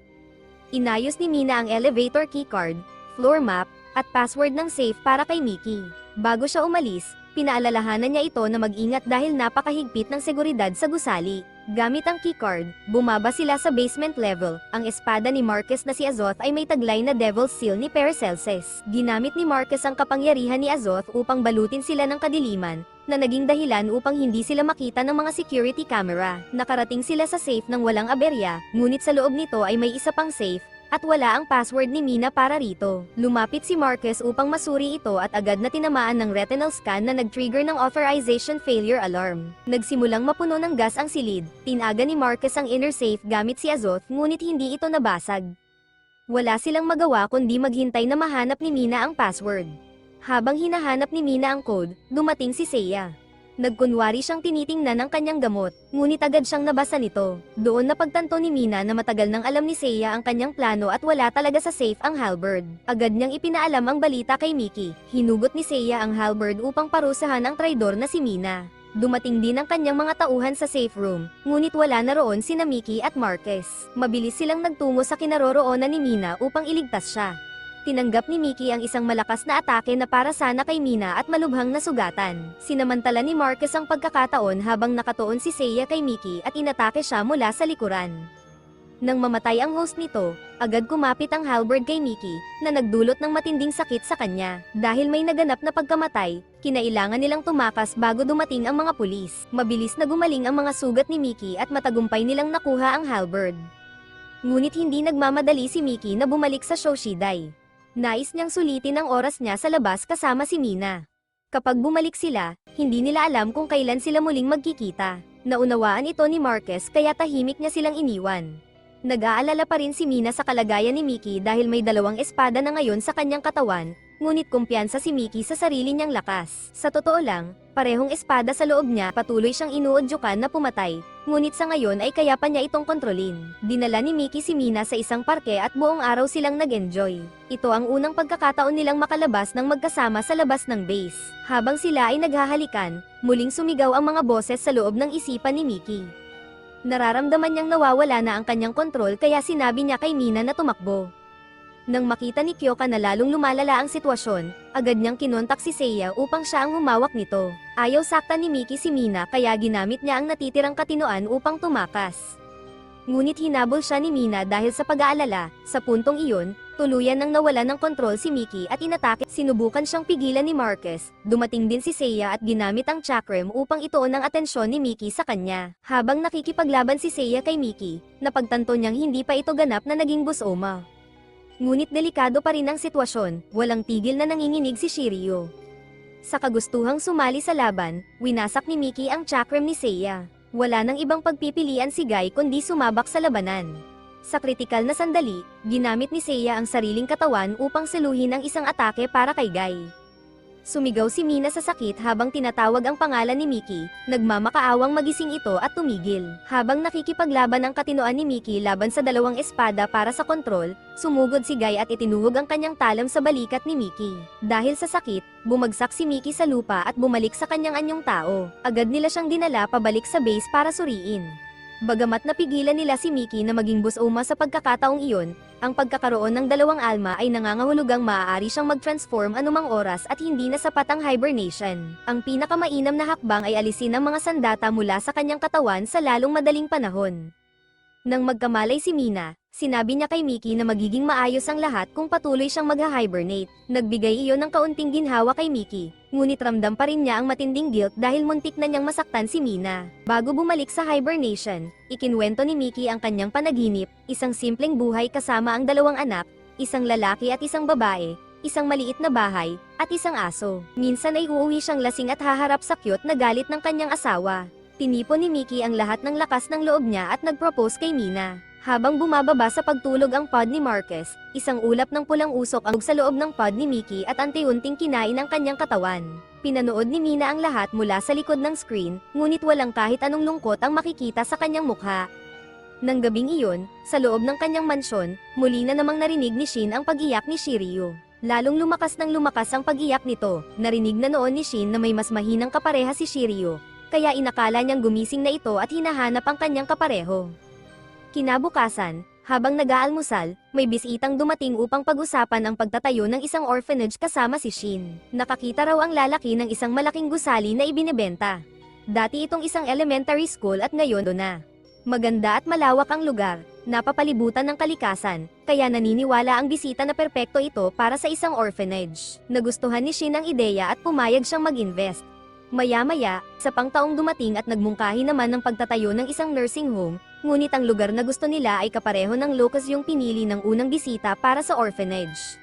Inayos ni Mina ang elevator keycard, floor map, at password ng safe para kay Mickey. Bago siya umalis, pinaalalahanan niya ito na mag-ingat dahil napakahigpit ng seguridad sa gusali. Gamit ang keycard, bumaba sila sa basement level. Ang espada ni Marcus na si Azoth ay may taglay na Devil's Seal ni Paracelsus. Ginamit ni Marcus ang kapangyarihan ni Azoth upang balutin sila ng kadiliman, na naging dahilan upang hindi sila makita ng mga security camera. Nakarating sila sa safe ng walang aberya, ngunit sa loob nito ay may isa pang safe, at wala ang password ni Mina para rito. Lumapit si Marcus upang masuri ito at agad na tinamaan ng retinal scan na nag-trigger ng authorization failure alarm. Nagsimulang mapuno ng gas ang silid. Tinaga ni Marcus ang inner safe gamit si Azoth ngunit hindi ito nabasag. Wala silang magawa kundi maghintay na mahanap ni Mina ang password. Habang hinahanap ni Mina ang code, dumating si Seiya. Nagkunwari siyang tinitingnan ang kanyang gamot, ngunit agad siyang nabasa nito. Doon napagtanto ni Mina na matagal nang alam ni Seiya ang kanyang plano at wala talaga sa safe ang halberd. Agad niyang ipinaalam ang balita kay Mickey. Hinugot ni Seiya ang halberd upang parusahan ang traidor na si Mina. Dumating din ang kanyang mga tauhan sa safe room, ngunit wala na roon sina Mickey at Marquez. Mabilis silang nagtungo sa kinaroroonan ni Mina upang iligtas siya. Tinanggap ni Mickey ang isang malakas na atake na para sana kay Mina at malubhang na sugatan. Sinamantala ni Marquez ang pagkakataon habang nakatuon si Seiya kay Mickey at inatake siya mula sa likuran. Nang mamatay ang host nito, agad kumapit ang halberd kay Mickey, na nagdulot ng matinding sakit sa kanya. Dahil may naganap na pagkamatay, kinailangan nilang tumakas bago dumating ang mga pulis. Mabilis na gumaling ang mga sugat ni Mickey at matagumpay nilang nakuha ang halberd. Ngunit hindi nagmamadali si Mickey na bumalik sa Shoshidai. Nais niyang sulitin ang oras niya sa labas kasama si Mina. Kapag bumalik sila, hindi nila alam kung kailan sila muling magkikita. Naunawaan ito ni Marquez kaya tahimik niya silang iniwan. Nag-aalala pa rin si Mina sa kalagayan ni Mickey dahil may dalawang espada na ngayon sa kanyang katawan, ngunit kumpiyansa si Mickey sa sarili niyang lakas. Sa totoo lang, parehong espada sa loob niya, patuloy siyang inuudyukan na pumatay, ngunit sa ngayon ay kaya pa niya itong kontrolin. Dinala ni Mickey si Mina sa isang parke at buong araw silang nag-enjoy. Ito ang unang pagkakataon nilang makalabas ng magkasama sa labas ng base. Habang sila ay naghahalikan, muling sumigaw ang mga boses sa loob ng isipan ni Mickey. Nararamdaman niyang nawawala na ang kanyang kontrol kaya sinabi niya kay Mina na tumakbo. Nang makita ni Kyoka na lalong lumalala ang sitwasyon, agad niyang kinontak si Seiya upang siya ang humawak nito. Ayaw saktan ni Mickey si Mina kaya ginamit niya ang natitirang katinoan upang tumakas. Ngunit hinabol siya ni Mina dahil sa pag-aalala. Sa puntong iyon, tuluyan nang nawala ng kontrol si Mickey at inatake. Sinubukan siyang pigilan ni Marquez. Dumating din si Seiya at ginamit ang chakram upang ituon ang atensyon ni Mickey sa kanya. Habang nakikipaglaban si Seiya kay Mickey, napagtanto niyang hindi pa ito ganap na naging busoma. Ngunit delikado pa rin ang sitwasyon, walang tigil na nanginginig si Shiryu. Sa kagustuhang sumali sa laban, winasak ni Mickey ang chakram ni Seiya. Wala nang ibang pagpipilian si Guy kundi sumabak sa labanan. Sa kritikal na sandali, ginamit ni Seiya ang sariling katawan upang seluhin ang isang atake para kay Guy. Sumigaw si Mina sa sakit habang tinatawag ang pangalan ni Mickey, nagmamakaawang magising ito at tumigil. Habang nakikipaglaban ang katinoan ni Mickey laban sa dalawang espada para sa kontrol, sumugod si Guy at itinuhog ang kanyang talam sa balikat ni Mickey. Dahil sa sakit, bumagsak si Mickey sa lupa at bumalik sa kanyang anyong tao. Agad nila siyang dinala pabalik sa base para suriin. Bagamat napigilan nila si Mickey na maging busoma sa pagkakataong iyon, ang pagkakaroon ng dalawang alma ay nangangahulugang maaari siyang mag-transform anumang oras at hindi na sapat ang hibernation. Ang pinakamainam na hakbang ay alisin ang mga sandata mula sa kanyang katawan sa lalong madaling panahon. Nang magkamalay si Mina, sinabi niya kay Mickey na magiging maayos ang lahat kung patuloy siyang mag-hibernate. Nagbigay iyon ng kaunting ginhawa kay Mickey, ngunit ramdam pa rin niya ang matinding guilt dahil muntik na niyang masaktan si Mina. Bago bumalik sa hibernation, ikinwento ni Mickey ang kanyang panaginip, isang simpleng buhay kasama ang dalawang anak, isang lalaki at isang babae, isang maliit na bahay, at isang aso. Minsan ay uuwi siyang lasing at haharap sa cute na galit ng kanyang asawa. Tinipon ni Mickey ang lahat ng lakas ng loob niya at nag-propose kay Mina. Habang bumababa sa pagtulog ang pod ni Marquez, isang ulap ng pulang usok ang sa loob ng pod ni Mickey at anti-unting kinain ang kanyang katawan. Pinanood ni Mina ang lahat mula sa likod ng screen, ngunit walang kahit anong lungkot ang makikita sa kanyang mukha. Nang gabing iyon, sa loob ng kanyang mansyon, muli na namang narinig ni Shin ang pag-iyak ni Shiryu. Lalong lumakas ang pag-iyak nito. Narinig na noon ni Shin na may mas mahinang kapareha si Shiryu, kaya inakala niyang gumising na ito at hinahanap ang kanyang kapareho. Kinabukasan, habang nag-aalmusal, may bisitang dumating upang pag-usapan ang pagtatayo ng isang orphanage kasama si Shin. Nakakita raw ang lalaki ng isang malaking gusali na ibinebenta. Dati itong isang elementary school at ngayon doon na. Maganda at malawak ang lugar, napapalibutan ng kalikasan, kaya naniniwala ang bisita na perpekto ito para sa isang orphanage. Nagustuhan ni Shin ang ideya at pumayag siyang mag-invest. Maya-maya, sa pangtaong dumating at nagmungkahi naman ng pagtatayo ng isang nursing home, ngunit ang lugar na gusto nila ay kapareho ng locus yung pinili ng unang bisita para sa orphanage.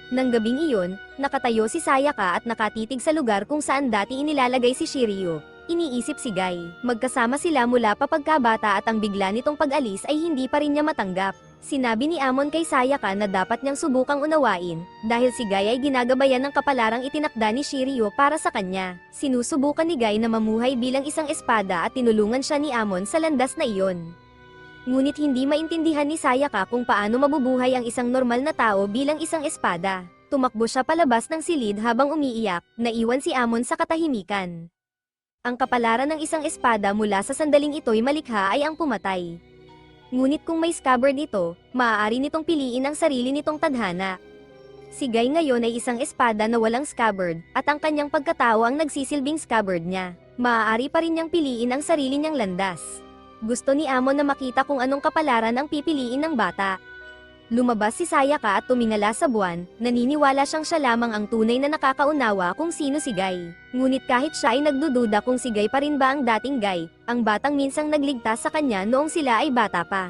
Nang gabing iyon, nakatayo si Sayaka at nakatitig sa lugar kung saan dati inilalagay si Shiryu. Iniisip si Guy. Magkasama sila mula pa pagkabata at ang bigla nitong pag-alis ay hindi pa rin niya matanggap. Sinabi ni Amon kay Sayaka na dapat niyang subukang unawain, dahil si Guy ay ginagabayan ng kapalarang itinakda ni Shiryu para sa kanya. Sinusubukan ni Guy na mamuhay bilang isang espada at tinulungan siya ni Amon sa landas na iyon. Ngunit hindi maintindihan ni Sayaka kung paano mabubuhay ang isang normal na tao bilang isang espada. Tumakbo siya palabas ng silid habang umiiyak, naiwan si Amon sa katahimikan. Ang kapalaran ng isang espada mula sa sandaling ito'y malikha ay ang pumatay. Ngunit kung may scabbard ito, maaari nitong piliin ang sarili nitong tadhana. Si Guy ngayon ay isang espada na walang scabbard, at ang kanyang pagkatao ang nagsisilbing scabbard niya. Maaari pa rin niyang piliin ang sarili niyang landas. Gusto ni Amon na makita kung anong kapalaran ang pipiliin ng bata. Lumabas si Sayaka at tumingala sa buwan, naniniwala siyang siya lamang ang tunay na nakakaunawa kung sino si Guy. Ngunit kahit siya ay nagdududa kung si Guy pa rin ba ang dating Guy, ang batang minsang nagligtas sa kanya noong sila ay bata pa.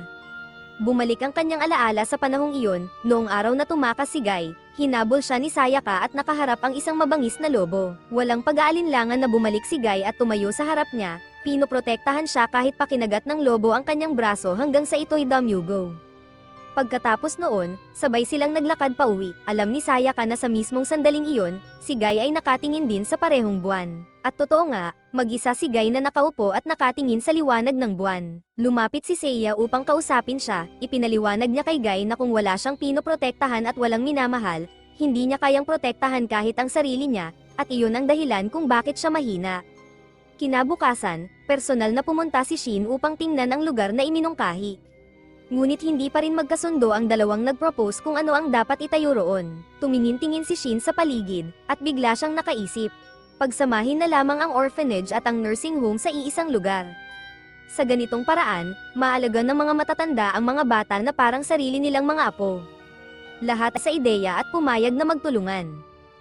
Bumalik ang kanyang alaala sa panahong iyon, noong araw na tumakas si Guy, hinabol siya ni Sayaka at nakaharap ang isang mabangis na lobo. Walang pag-aalinlangan na bumalik si Guy at tumayo sa harap niya, pinoprotektahan siya kahit pakinagat ng lobo ang kanyang braso hanggang sa ito'y damyugo. Pagkatapos noon, sabay silang naglakad pa uwi. Alam ni Sayaka na sa mismong sandaling iyon, si Guy ay nakatingin din sa parehong buwan. At totoo nga, mag-isa si Guy na nakaupo at nakatingin sa liwanag ng buwan. Lumapit si Seiya upang kausapin siya, ipinaliwanag niya kay Guy na kung wala siyang pinoprotektahan at walang minamahal, hindi niya kayang protektahan kahit ang sarili niya, at iyon ang dahilan kung bakit siya mahina. Kinabukasan, personal na pumunta si Shin upang tingnan ang lugar na iminungkahi. Ngunit hindi pa rin magkasundo ang dalawang nag-propose kung ano ang dapat itayo roon. Tumingin-tingin si Shin sa paligid, at bigla siyang nakaisip. Pagsamahin na lamang ang orphanage at ang nursing home sa iisang lugar. Sa ganitong paraan, maalaga ng mga matatanda ang mga bata na parang sarili nilang mga apo. Lahat sa ideya at pumayag na magtulungan.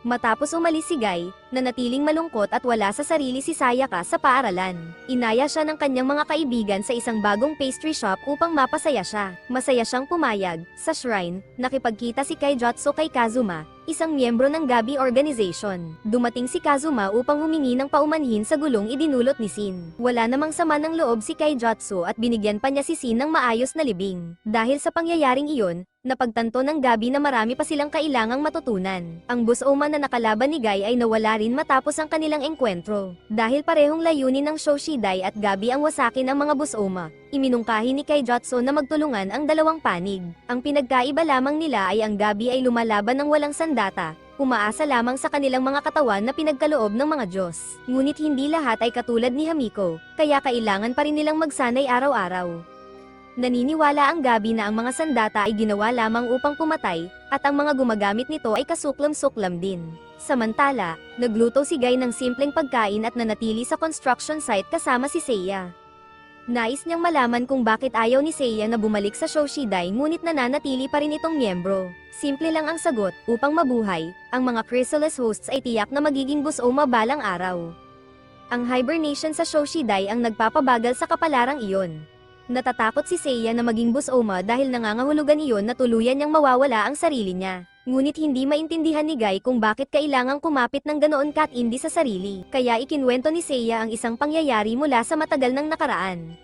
Matapos umalis si Guy, nanatiling malungkot at wala sa sarili si Sayaka sa paaralan. Inaya siya ng kanyang mga kaibigan sa isang bagong pastry shop upang mapasaya siya. Masaya siyang pumayag. Sa shrine, nakipagkita si Kaijutsu kay Kazuma, isang miyembro ng Gabi Organization. Dumating si Kazuma upang humingi ng paumanhin sa gulong idinulot ni Sin. Wala namang sama ng loob si Kaijutsu at binigyan pa niya si Sin ng maayos na libing. Dahil sa pangyayaring iyon, napagtanto ng Gabi na marami pa silang kailangang matutunan. Ang Busoma na nakalaban ni Guy ay nawala rin matapos ang kanilang engkwentro. Dahil parehong layunin ng Shoshidai at Gabi ang wasakin ang mga Busoma, iminungkahi ni Kaijutsu na magtulungan ang dalawang panig. Ang pinagkaiba lamang nila ay ang Gabi ay lumalaban ng walang sandata, umaasa lamang sa kanilang mga katawan na pinagkaloob ng mga Diyos. Ngunit hindi lahat ay katulad ni Hamiko, kaya kailangan pa rin nilang magsanay araw-araw. Naniniwala ang Gabi na ang mga sandata ay ginawa lamang upang pumatay, at ang mga gumagamit nito ay kasuklam-suklam din. Samantala, nagluto si Guy ng simpleng pagkain at nanatili sa construction site kasama si Seiya. Nais niyang malaman kung bakit ayaw ni Seiya na bumalik sa Shoshidai ngunit nananatili pa rin itong miyembro. Simple lang ang sagot, upang mabuhay, ang mga Chrysalis hosts ay tiyak na magiging Busoma balang araw. Ang hibernation sa Shoshidai ang nagpapabagal sa kapalarang iyon. Natatakot si Seiya na maging Busoma dahil nangangahulugan iyon na tuluyan niyang mawawala ang sarili niya. Ngunit hindi maintindihan ni Guy kung bakit kailangang kumapit ng ganoon katindi sa sarili. Kaya ikinwento ni Seiya ang isang pangyayari mula sa matagal ng nakaraan.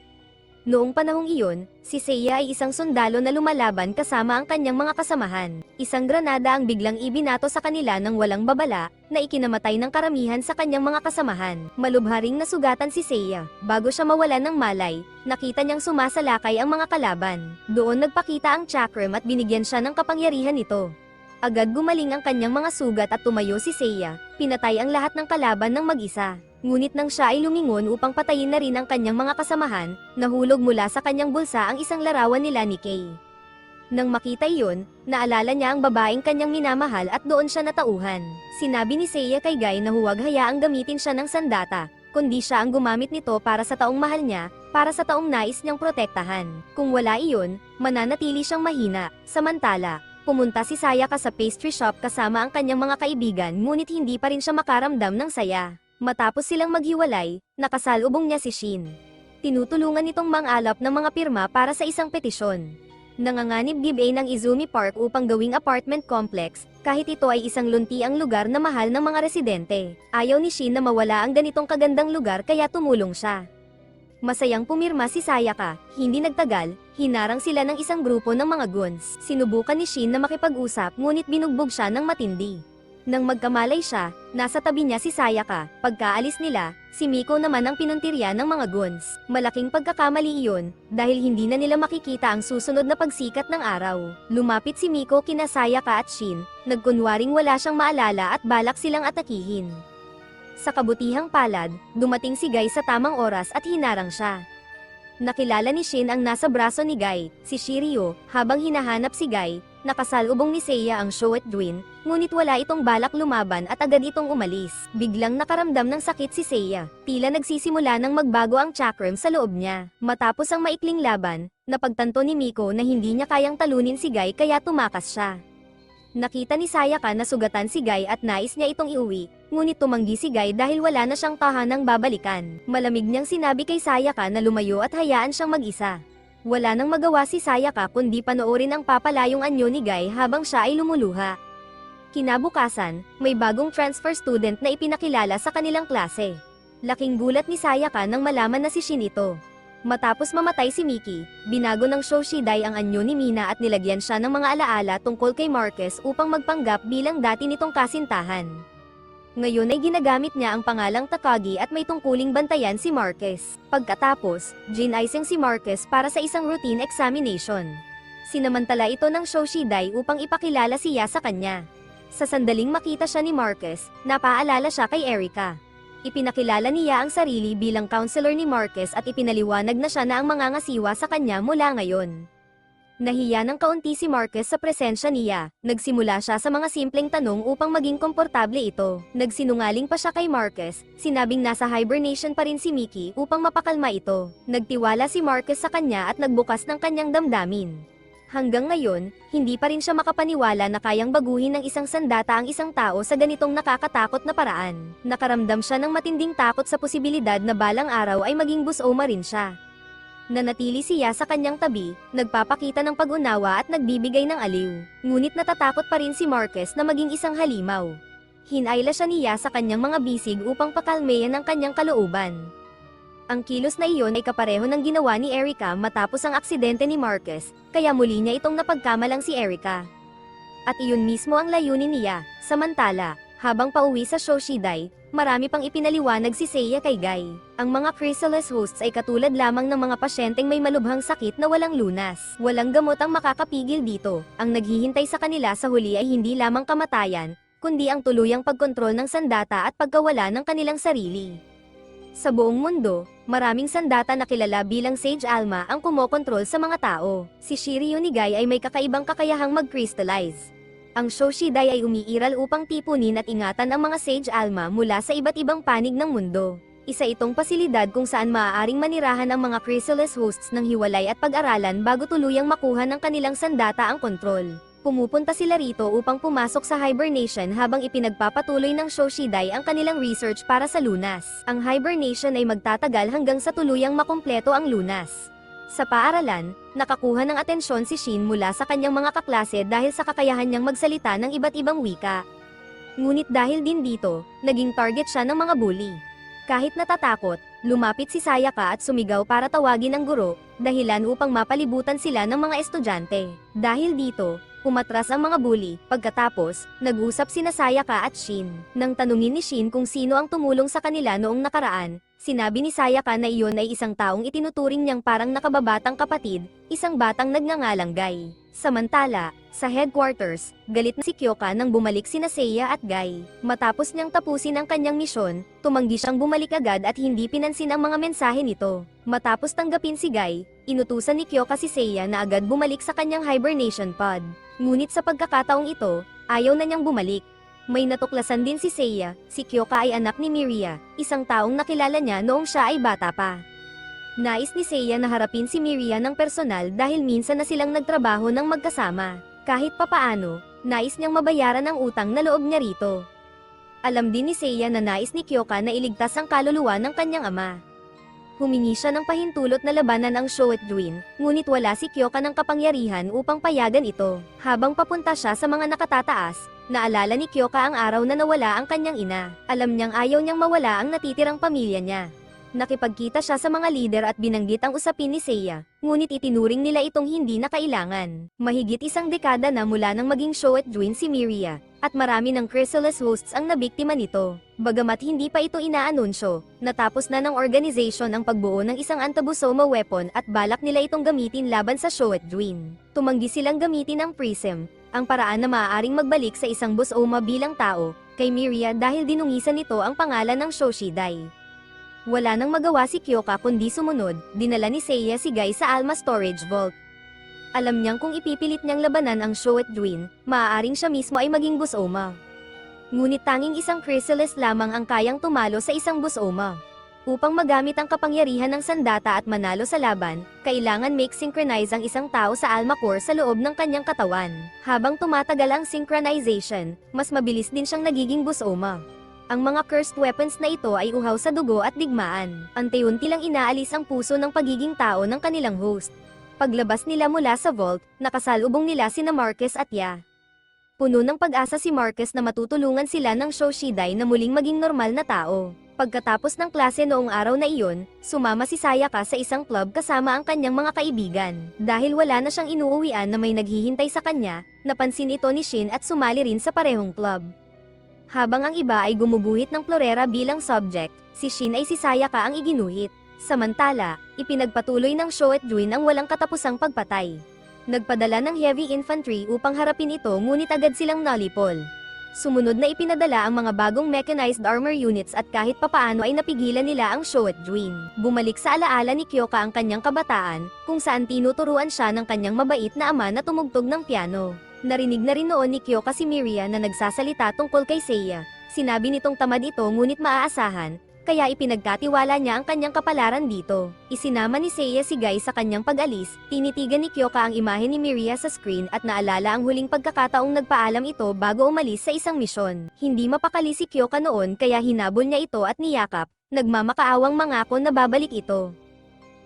Noong panahong iyon, si Seiya ay isang sundalo na lumalaban kasama ang kanyang mga kasamahan. Isang granada ang biglang ibinato sa kanila ng walang babala, na ikinamatay ng karamihan sa kanyang mga kasamahan. Malubharing nasugatan si Seiya. Bago siya mawalan ng malay, nakita niyang sumasalakay ang mga kalaban. Doon nagpakita ang chakram at binigyan siya ng kapangyarihan nito. Agad gumaling ang kanyang mga sugat at tumayo si Seiya, pinatay ang lahat ng kalaban ng mag-isa. Ngunit nang siya ay lumingon upang patayin na rin ang kanyang mga kasamahan, nahulog mula sa kanyang bulsa ang isang larawan nila ni Kay. Nang makita iyon, naalala niya ang babaeng kanyang minamahal at doon siya natauhan. Sinabi ni Seiya kay Guy na huwag hayaang gamitin siya ng sandata, kundi siya ang gumamit nito para sa taong mahal niya, para sa taong nais niyang protektahan. Kung wala iyon, mananatili siyang mahina. Samantala, pumunta si Sayaka sa pastry shop kasama ang kanyang mga kaibigan ngunit hindi pa rin siya makaramdam ng saya. Matapos silang maghiwalay, nakasalubong niya si Shin. Tinutulungan nitong mangalap ng mga pirma para sa isang petisyon. Nanganganib giveaway ng Izumi Park upang gawing apartment complex, kahit ito ay isang luntiang lugar na mahal ng mga residente. Ayaw ni Shin na mawala ang ganitong kagandang lugar kaya tumulong siya. Masayang pumirma si Sayaka, hindi nagtagal, hinarang sila ng isang grupo ng mga goons. Sinubukan ni Shin na makipag-usap ngunit binugbog siya ng matindi. Nang magkamalay siya, nasa tabi niya si Sayaka. Pagkaalis nila, si Miko naman ang pinuntirya ng mga goons. Malaking pagkakamali iyon, dahil hindi na nila makikita ang susunod na pagsikat ng araw. Lumapit si Miko kina Sayaka at Shin, nagkunwaring wala siyang maalala at balak silang atakihin. Sa kabutihang palad, dumating si Guy sa tamang oras at hinarang siya. Nakilala ni Shin ang nasa braso ni Guy, si Shiryu, habang hinahanap si Guy. Nakasalubong ni Seiya ang Shoetwin, ngunit wala itong balak lumaban at agad itong umalis. Biglang nakaramdam ng sakit si Seiya, tila nagsisimula ng magbago ang chakram sa loob niya. Matapos ang maikling laban, napagtanto ni Miko na hindi niya kayang talunin si Guy kaya tumakas siya. Nakita ni Sayaka na sugatan si Guy at nais niya itong iuwi, ngunit tumanggi si Guy dahil wala na siyang tahanang babalikan. Malamig niyang sinabi kay Sayaka na lumayo at hayaan siyang mag-isa. Wala nang magawa si Sayaka kundi panoorin ang papalayong anyo ni Guy habang siya ay lumuluha. Kinabukasan, may bagong transfer student na ipinakilala sa kanilang klase. Laking gulat ni Sayaka nang malaman na si Shin ito. Matapos mamatay si Miki, binago ng Shoshidai ang anyo ni Mina at nilagyan siya ng mga alaala tungkol kay Marcus upang magpanggap bilang dati nitong kasintahan. Ngayon ay ginagamit niya ang pangalang Takagi at may tungkuling bantayan si Marcus. Pagkatapos, ginaising si Marcus para sa isang routine examination. Sinamantala ito ng Shoshidai upang ipakilala siya sa kanya. Sa sandaling makita siya ni Marcus, napaalala siya kay Erika. Ipinakilala niya ang sarili bilang counselor ni Marcus at ipinaliwanag na siya na ang mangangasiwa sa kanya mula ngayon. Nahiya ng kaunti si Marcus sa presensya niya, nagsimula siya sa mga simpleng tanong upang maging komportable ito. Nagsinungaling pa siya kay Marcus, sinabing nasa hibernation pa rin si Miki upang mapakalma ito. Nagtiwala si Marcus sa kanya at nagbukas ng kanyang damdamin. Hanggang ngayon, hindi pa rin siya makapaniwala na kayang baguhin ng isang sandata ang isang tao sa ganitong nakakatakot na paraan. Nakaramdam siya ng matinding takot sa posibilidad na balang araw ay maging busoma rin siya. Nanatili siya sa kanyang tabi, nagpapakita ng pag-unawa at nagbibigay ng aliw. Ngunit natatakot pa rin si Marcus na maging isang halimaw. Hinayla siya niya sa kanyang mga bisig upang pakalmeyan ang kanyang kalooban. Ang kilos na iyon ay kapareho ng ginawa ni Erika matapos ang aksidente ni Marcus, kaya muli niya itong napagkamalang si Erika. At iyon mismo ang layunin niya. Samantala, habang pauwi sa Shoshidai, marami pang ipinaliwanag si Seiya kay Guy. Ang mga chrysalis hosts ay katulad lamang ng mga pasyenteng may malubhang sakit na walang lunas. Walang gamot ang makakapigil dito. Ang naghihintay sa kanila sa huli ay hindi lamang kamatayan, kundi ang tuluyang pagkontrol ng sandata at pagkawala ng kanilang sarili. Sa buong mundo, maraming sandata na kilala bilang Sage Alma ang kumokontrol sa mga tao. Si Shiryu ni Guy ay may kakaibang kakayahang mag-crystallize. Ang Shoshidai ay umiiral upang tipunin at ingatan ang mga Sage Alma mula sa iba't ibang panig ng mundo. Isa itong pasilidad kung saan maaaring manirahan ang mga chrysalis hosts ng hiwalay at pag-aralan bago tuluyang makuha ng kanilang sandata ang kontrol. Pumupunta sila rito upang pumasok sa hibernation habang ipinagpapatuloy ng Shoshidai ang kanilang research para sa lunas. Ang hibernation ay magtatagal hanggang sa tuluyang makumpleto ang lunas. Sa paaralan, nakakuha ng atensyon si Shin mula sa kanyang mga kaklase dahil sa kakayahan niyang magsalita ng iba't ibang wika. Ngunit dahil din dito, naging target siya ng mga bully. Kahit natatakot, lumapit si Sayaka at sumigaw para tawagin ang guro, dahilan upang mapalibutan sila ng mga estudyante. Dahil dito, umatras ang mga bully. Pagkatapos, nag-usap sina Sayaka at Shin. Nang tanungin ni Shin kung sino ang tumulong sa kanila noong nakaraan, sinabi ni Sayaka na iyon ay isang taong itinuturing niyang parang nakababatang kapatid, isang batang nagngangalang Guy. Samantala, sa headquarters, galit na si Kyoka nang bumalik sina Seiya at Guy. Matapos niyang tapusin ang kanyang misyon, tumanggi siyang bumalik agad at hindi pinansin ang mga mensahe nito. Matapos tanggapin si Guy, inutusan ni Kyoka si Seiya na agad bumalik sa kanyang hibernation pod. Ngunit sa pagkakataong ito, ayaw na niyang bumalik. May natuklasan din si Seiya, si Kyoka ay anak ni Miria, isang taong nakilala niya noong siya ay bata pa. Nais ni Seiya na harapin si Miria ng personal dahil minsan na silang nagtrabaho ng magkasama. Kahit papaano, nais niyang mabayaran ang utang na loob niya rito. Alam din ni Seiya na nais ni Kyoka na iligtas ang kaluluwa ng kanyang ama. Humingi siya ng pahintulot na labanan ang Shoetwin, ngunit wala si Kyoka ng kapangyarihan upang payagan ito. Habang papunta siya sa mga nakatataas, naalala ni Kyoka ang araw na nawala ang kanyang ina. Alam niyang ayaw niyang mawala ang natitirang pamilya niya. Nakipagkita siya sa mga lider at binanggit ang usapin ni Seiya, ngunit itinuring nila itong hindi na kailangan. Mahigit isang dekada na mula nang maging Shoetwin si Miria, at marami ng chrysalis hosts ang nabiktima nito. Bagamat hindi pa ito inaanunsyo, natapos na ng organization ang pagbuo ng isang antabusoma weapon at balak nila itong gamitin laban sa Shoetwin. Tumanggi silang gamitin ang Prism, ang paraan na maaaring magbalik sa isang busoma bilang tao, kay Miria dahil dinungisan nito ang pangalan ng Shoshidai. Wala nang magawa si Kyoka kundi sumunod, dinala ni Seiya si Guy sa Alma Storage Vault. Alam niyang kung ipipilit niyang labanan ang Shoetjuin, maaaring siya mismo ay maging Busoma. Ngunit tanging isang Chrysalis lamang ang kayang tumalo sa isang Busoma. Upang magamit ang kapangyarihan ng sandata at manalo sa laban, kailangan make-synchronize ang isang tao sa Alma Core sa loob ng kanyang katawan. Habang tumatagal ang synchronization, mas mabilis din siyang nagiging Busoma. Ang mga cursed weapons na ito ay uhaw sa dugo at digmaan. Unti-unti lang inaalis ang puso ng pagiging tao ng kanilang host. Paglabas nila mula sa vault, nakasalubong nila sina Marcus at Ya. Puno ng pag-asa si Marcus na matutulungan sila ng Shoshidai na muling maging normal na tao. Pagkatapos ng klase noong araw na iyon, sumama si Sayaka sa isang club kasama ang kanyang mga kaibigan. Dahil wala na siyang inuuwian na may naghihintay sa kanya, napansin ito ni Shin at sumali rin sa parehong club. Habang ang iba ay gumuguhit ng florera bilang subject, si Shin ay si Sayaka ang iginuhit. Samantala, ipinagpatuloy ng Shoetjuin ang walang katapusang pagpatay. Nagpadala ng heavy infantry upang harapin ito ngunit agad silang nalipol. Sumunod na ipinadala ang mga bagong mechanized armor units at kahit papaano ay napigilan nila ang Shoetjuin. Bumalik sa alaala ni Kyoka ang kanyang kabataan, kung saan tinuturuan siya ng kanyang mabait na ama na tumugtog ng piano. Narinig na rin noon ni Kyoka si Miria na nagsasalita tungkol kay Seiya. Sinabi nitong tamad ito ngunit maaasahan, kaya ipinagkatiwala niya ang kanyang kapalaran dito. Isinama ni Seiya si Guy sa kanyang pag-alis, tinitigan ni Kyoka ang imahe ni Miria sa screen at naalala ang huling pagkakataong nagpaalam ito bago umalis sa isang misyon. Hindi mapakali si Kyoka noon kaya hinabol niya ito at niyakap, nagmamakaawang mangako na babalik ito.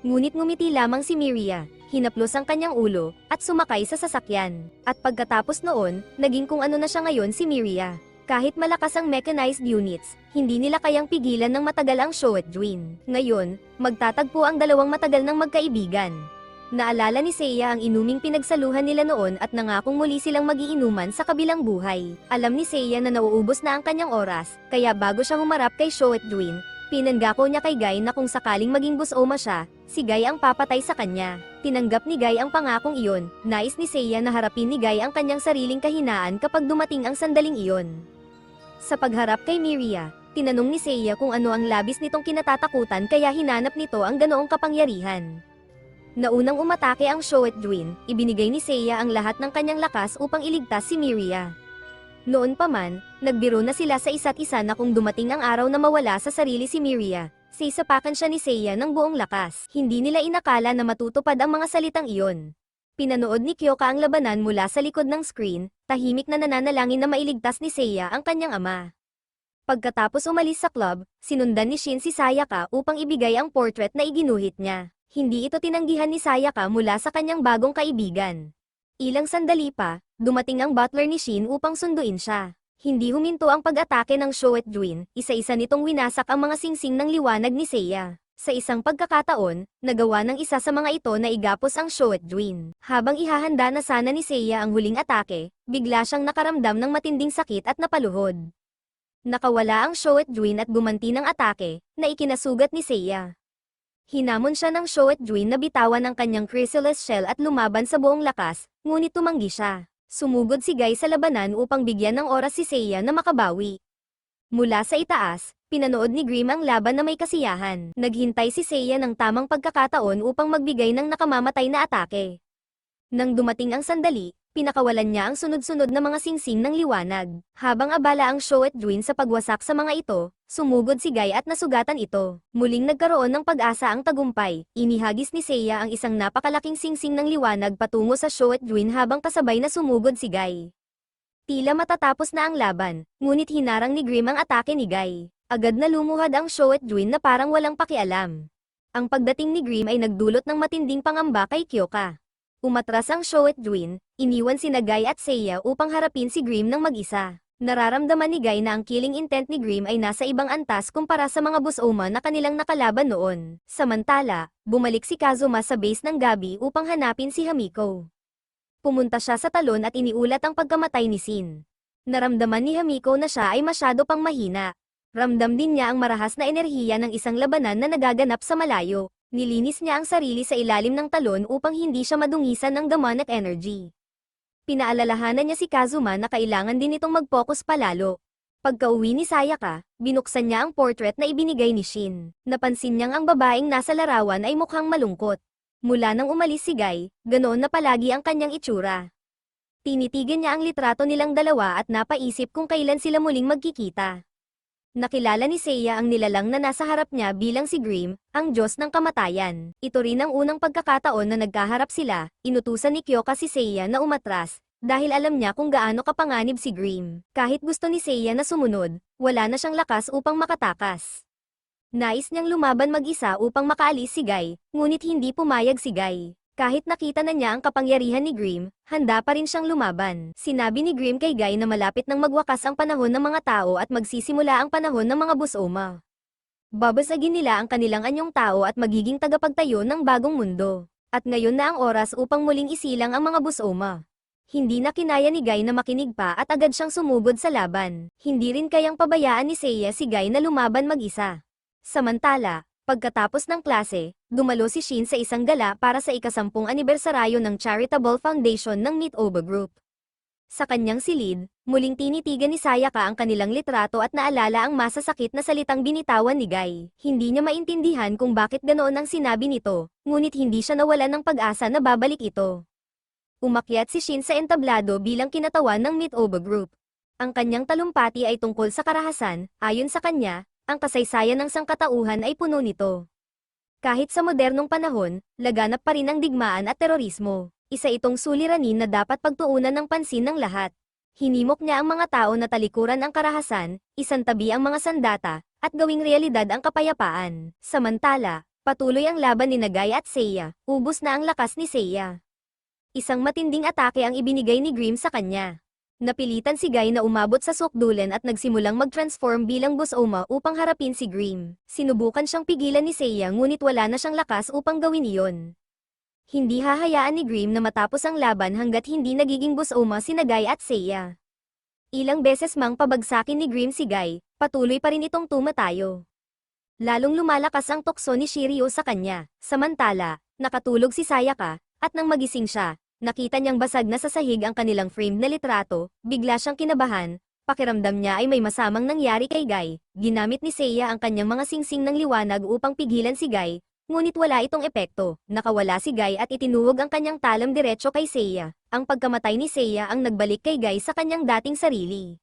Ngunit ngumiti lamang si Miria, hinaplos ang kanyang ulo, at sumakay sa sasakyan. At pagkatapos noon, naging kung ano na siya ngayon si Miria. Kahit malakas ang mechanized units, hindi nila kayang pigilan ng matagal ang Shoetjuin. Ngayon, magtatagpo ang dalawang matagal ng magkaibigan. Naalala ni Seiya ang inuming pinagsaluhan nila noon at nangakong muli silang magiinuman sa kabilang buhay. Alam ni Seiya na nauubos na ang kanyang oras, kaya bago siya humarap kay Shoetjuin, pinanggako niya kay Guy na kung sakaling maging Busoma siya, si Guy ang papatay sa kanya. Tinanggap ni Guy ang pangakong iyon, nais ni Seiya na harapin ni Guy ang kanyang sariling kahinaan kapag dumating ang sandaling iyon. Sa pagharap kay Miria, tinanong ni Seiya kung ano ang labis nitong kinatatakutan kaya hinanap nito ang ganoong kapangyarihan. Naunang umatake ang Shoetjuin, ibinigay ni Seiya ang lahat ng kanyang lakas upang iligtas si Miria. Noon pa man, nagbiro na sila sa isa't isa na kung dumating ang araw na mawala sa sarili si Miria, sisapakan siya ni Seiya ng buong lakas. Hindi nila inakala na matutupad ang mga salitang iyon. Pinanood ni Kyoka ang labanan mula sa likod ng screen, tahimik na nananalangin na mailigtas ni Seiya ang kanyang ama. Pagkatapos umalis sa club, sinundan ni Shin si Sayaka upang ibigay ang portrait na iginuhit niya. Hindi ito tinanggihan ni Sayaka mula sa kanyang bagong kaibigan. Ilang sandali pa, dumating ang butler ni Shin upang sunduin siya. Hindi huminto ang pag-atake ng Shoetjuin, isa-isa nitong winasak ang mga singsing ng liwanag ni Seiya. Sa isang pagkakataon, nagawa ng isa sa mga ito na igapos ang Shoetjuin. Habang ihahanda na sana ni Seiya ang huling atake, bigla siyang nakaramdam ng matinding sakit at napaluhod. Nakawala ang Shoetjuin at gumanti ng atake, na ikinasugat ni Seiya. Hinamon siya ng Shoetjuin na bitawan ang kanyang Chrysalis Shell at lumaban sa buong lakas, ngunit tumanggi siya. Sumugod si Guy sa labanan upang bigyan ng oras si Seiya na makabawi. Mula sa itaas, pinanood ni Grimm ang laban na may kasiyahan. Naghintay si Seiya ng tamang pagkakataon upang magbigay ng nakamamatay na atake. Nang dumating ang sandali, pinakawalan niya ang sunod-sunod na mga singsing ng liwanag. Habang abala ang Shoetjuin sa pagwasak sa mga ito, sumugod si Guy at nasugatan ito. Muling nagkaroon ng pag-asa ang tagumpay. Inihagis ni Seiya ang isang napakalaking singsing ng liwanag patungo sa Shoetjuin habang kasabay na sumugod si Guy. Tila matatapos na ang laban, ngunit hinarang ni Grimm ang atake ni Guy. Agad na lumuhad ang Shoetjuin na parang walang pakialam. Ang pagdating ni Grimm ay nagdulot ng matinding pangamba kay Kyoka. Umatras ang Shoetjuin, iniwan sina Guy at Seiya upang harapin si Grimm ng mag-isa. Nararamdaman ni Guy na ang killing intent ni Grimm ay nasa ibang antas kumpara sa mga Busoma na kanilang nakalaban noon. Samantala, bumalik si Kazuma sa base ng Gabi upang hanapin si Hamiko. Pumunta siya sa talon at iniulat ang pagkamatay ni Sin. Naramdaman ni Hamiko na siya ay masyado pang mahina. Ramdam din niya ang marahas na enerhiya ng isang labanan na nagaganap sa malayo. Nilinis niya ang sarili sa ilalim ng talon upang hindi siya madungisan ng demonic energy. Pinaalalahanan niya si Kazuma na kailangan din itong mag-focus palalo. Pagka-uwi ni Sayaka, binuksan niya ang portrait na ibinigay ni Shin. Napansin niyang ang babaeng nasa larawan ay mukhang malungkot. Mula nang umalis si Guy, ganoon na palagi ang kanyang itsura. Tinitigan niya ang litrato nilang dalawa at napaisip kung kailan sila muling magkikita. Nakilala ni Seiya ang nilalang na nasa harap niya bilang si Grim, ang Diyos ng kamatayan. Ito rin ang unang pagkakataon na nagkaharap sila. Inutusan ni Kyoka si Seiya na umatras, dahil alam niya kung gaano kapanganib si Grim. Kahit gusto ni Seiya na sumunod, wala na siyang lakas upang makatakas. Nais niyang lumaban mag-isa upang makaalis si Guy, ngunit hindi pumayag si Guy. Kahit nakita na niya ang kapangyarihan ni Grim, handa pa rin siyang lumaban. Sinabi ni Grim kay Guy na malapit nang magwakas ang panahon ng mga tao at magsisimula ang panahon ng mga Busoma. Babasagin nila ang kanilang anyong tao at magiging tagapagtayo ng bagong mundo. At ngayon na ang oras upang muling isilang ang mga Busoma. Hindi na kinaya ni Guy na makinig pa at agad siyang sumugod sa laban. Hindi rin kayang pabayaan ni Seiya si Guy na lumaban mag-isa. Samantala, pagkatapos ng klase, dumalo si Shin sa isang gala para sa ika-10 anibersaryo ng Charitable Foundation ng Meet-Oba Group. Sa kanyang silid, muling tinitigan ni Sayaka ang kanilang litrato at naalala ang masasakit na salitang binitawan ni Guy. Hindi niya maintindihan kung bakit ganoon ang sinabi nito, ngunit hindi siya nawalan ng pag-asa na babalik ito. Umakyat si Shin sa entablado bilang kinatawan ng Meet-Oba Group. Ang kanyang talumpati ay tungkol sa karahasan, ayon sa kanya, ang kasaysayan ng sangkatauhan ay puno nito. Kahit sa modernong panahon, laganap pa rin ang digmaan at terorismo. Isa itong suliranin na dapat pagtuunan ng pansin ng lahat. Hinimok niya ang mga tao na talikuran ang karahasan, isantabi ang mga sandata, at gawing realidad ang kapayapaan. Samantala, patuloy ang laban ni Guy at Seiya, ubos na ang lakas ni Seiya. Isang matinding atake ang ibinigay ni Grim sa kanya. Napilitan si Guy na umabot sa sukdulan at nagsimulang mag-transform bilang Busoma upang harapin si Grim. Sinubukan siyang pigilan ni Seiya ngunit wala na siyang lakas upang gawin iyon. Hindi hahayaan ni Grim na matapos ang laban hanggat hindi nagiging Busoma sina Guy at Seiya. Ilang beses mang pabagsakin ni Grim si Guy, patuloy pa rin itong tumatayo. Lalong lumalakas ang tukso ni Shiryu sa kanya. Samantala, nakatulog si Sayaka, at nang magising siya, nakita niyang basag na sa sahig ang kanilang framed na litrato, bigla siyang kinabahan, pakiramdam niya ay may masamang nangyari kay Guy. Ginamit ni Seiya ang kanyang mga singsing ng liwanag upang pigilan si Guy, ngunit wala itong epekto. Nakawala si Guy at itinuwag ang kanyang talam diretso kay Seiya. Ang pagkamatay ni Seiya ang nagbalik kay Guy sa kanyang dating sarili.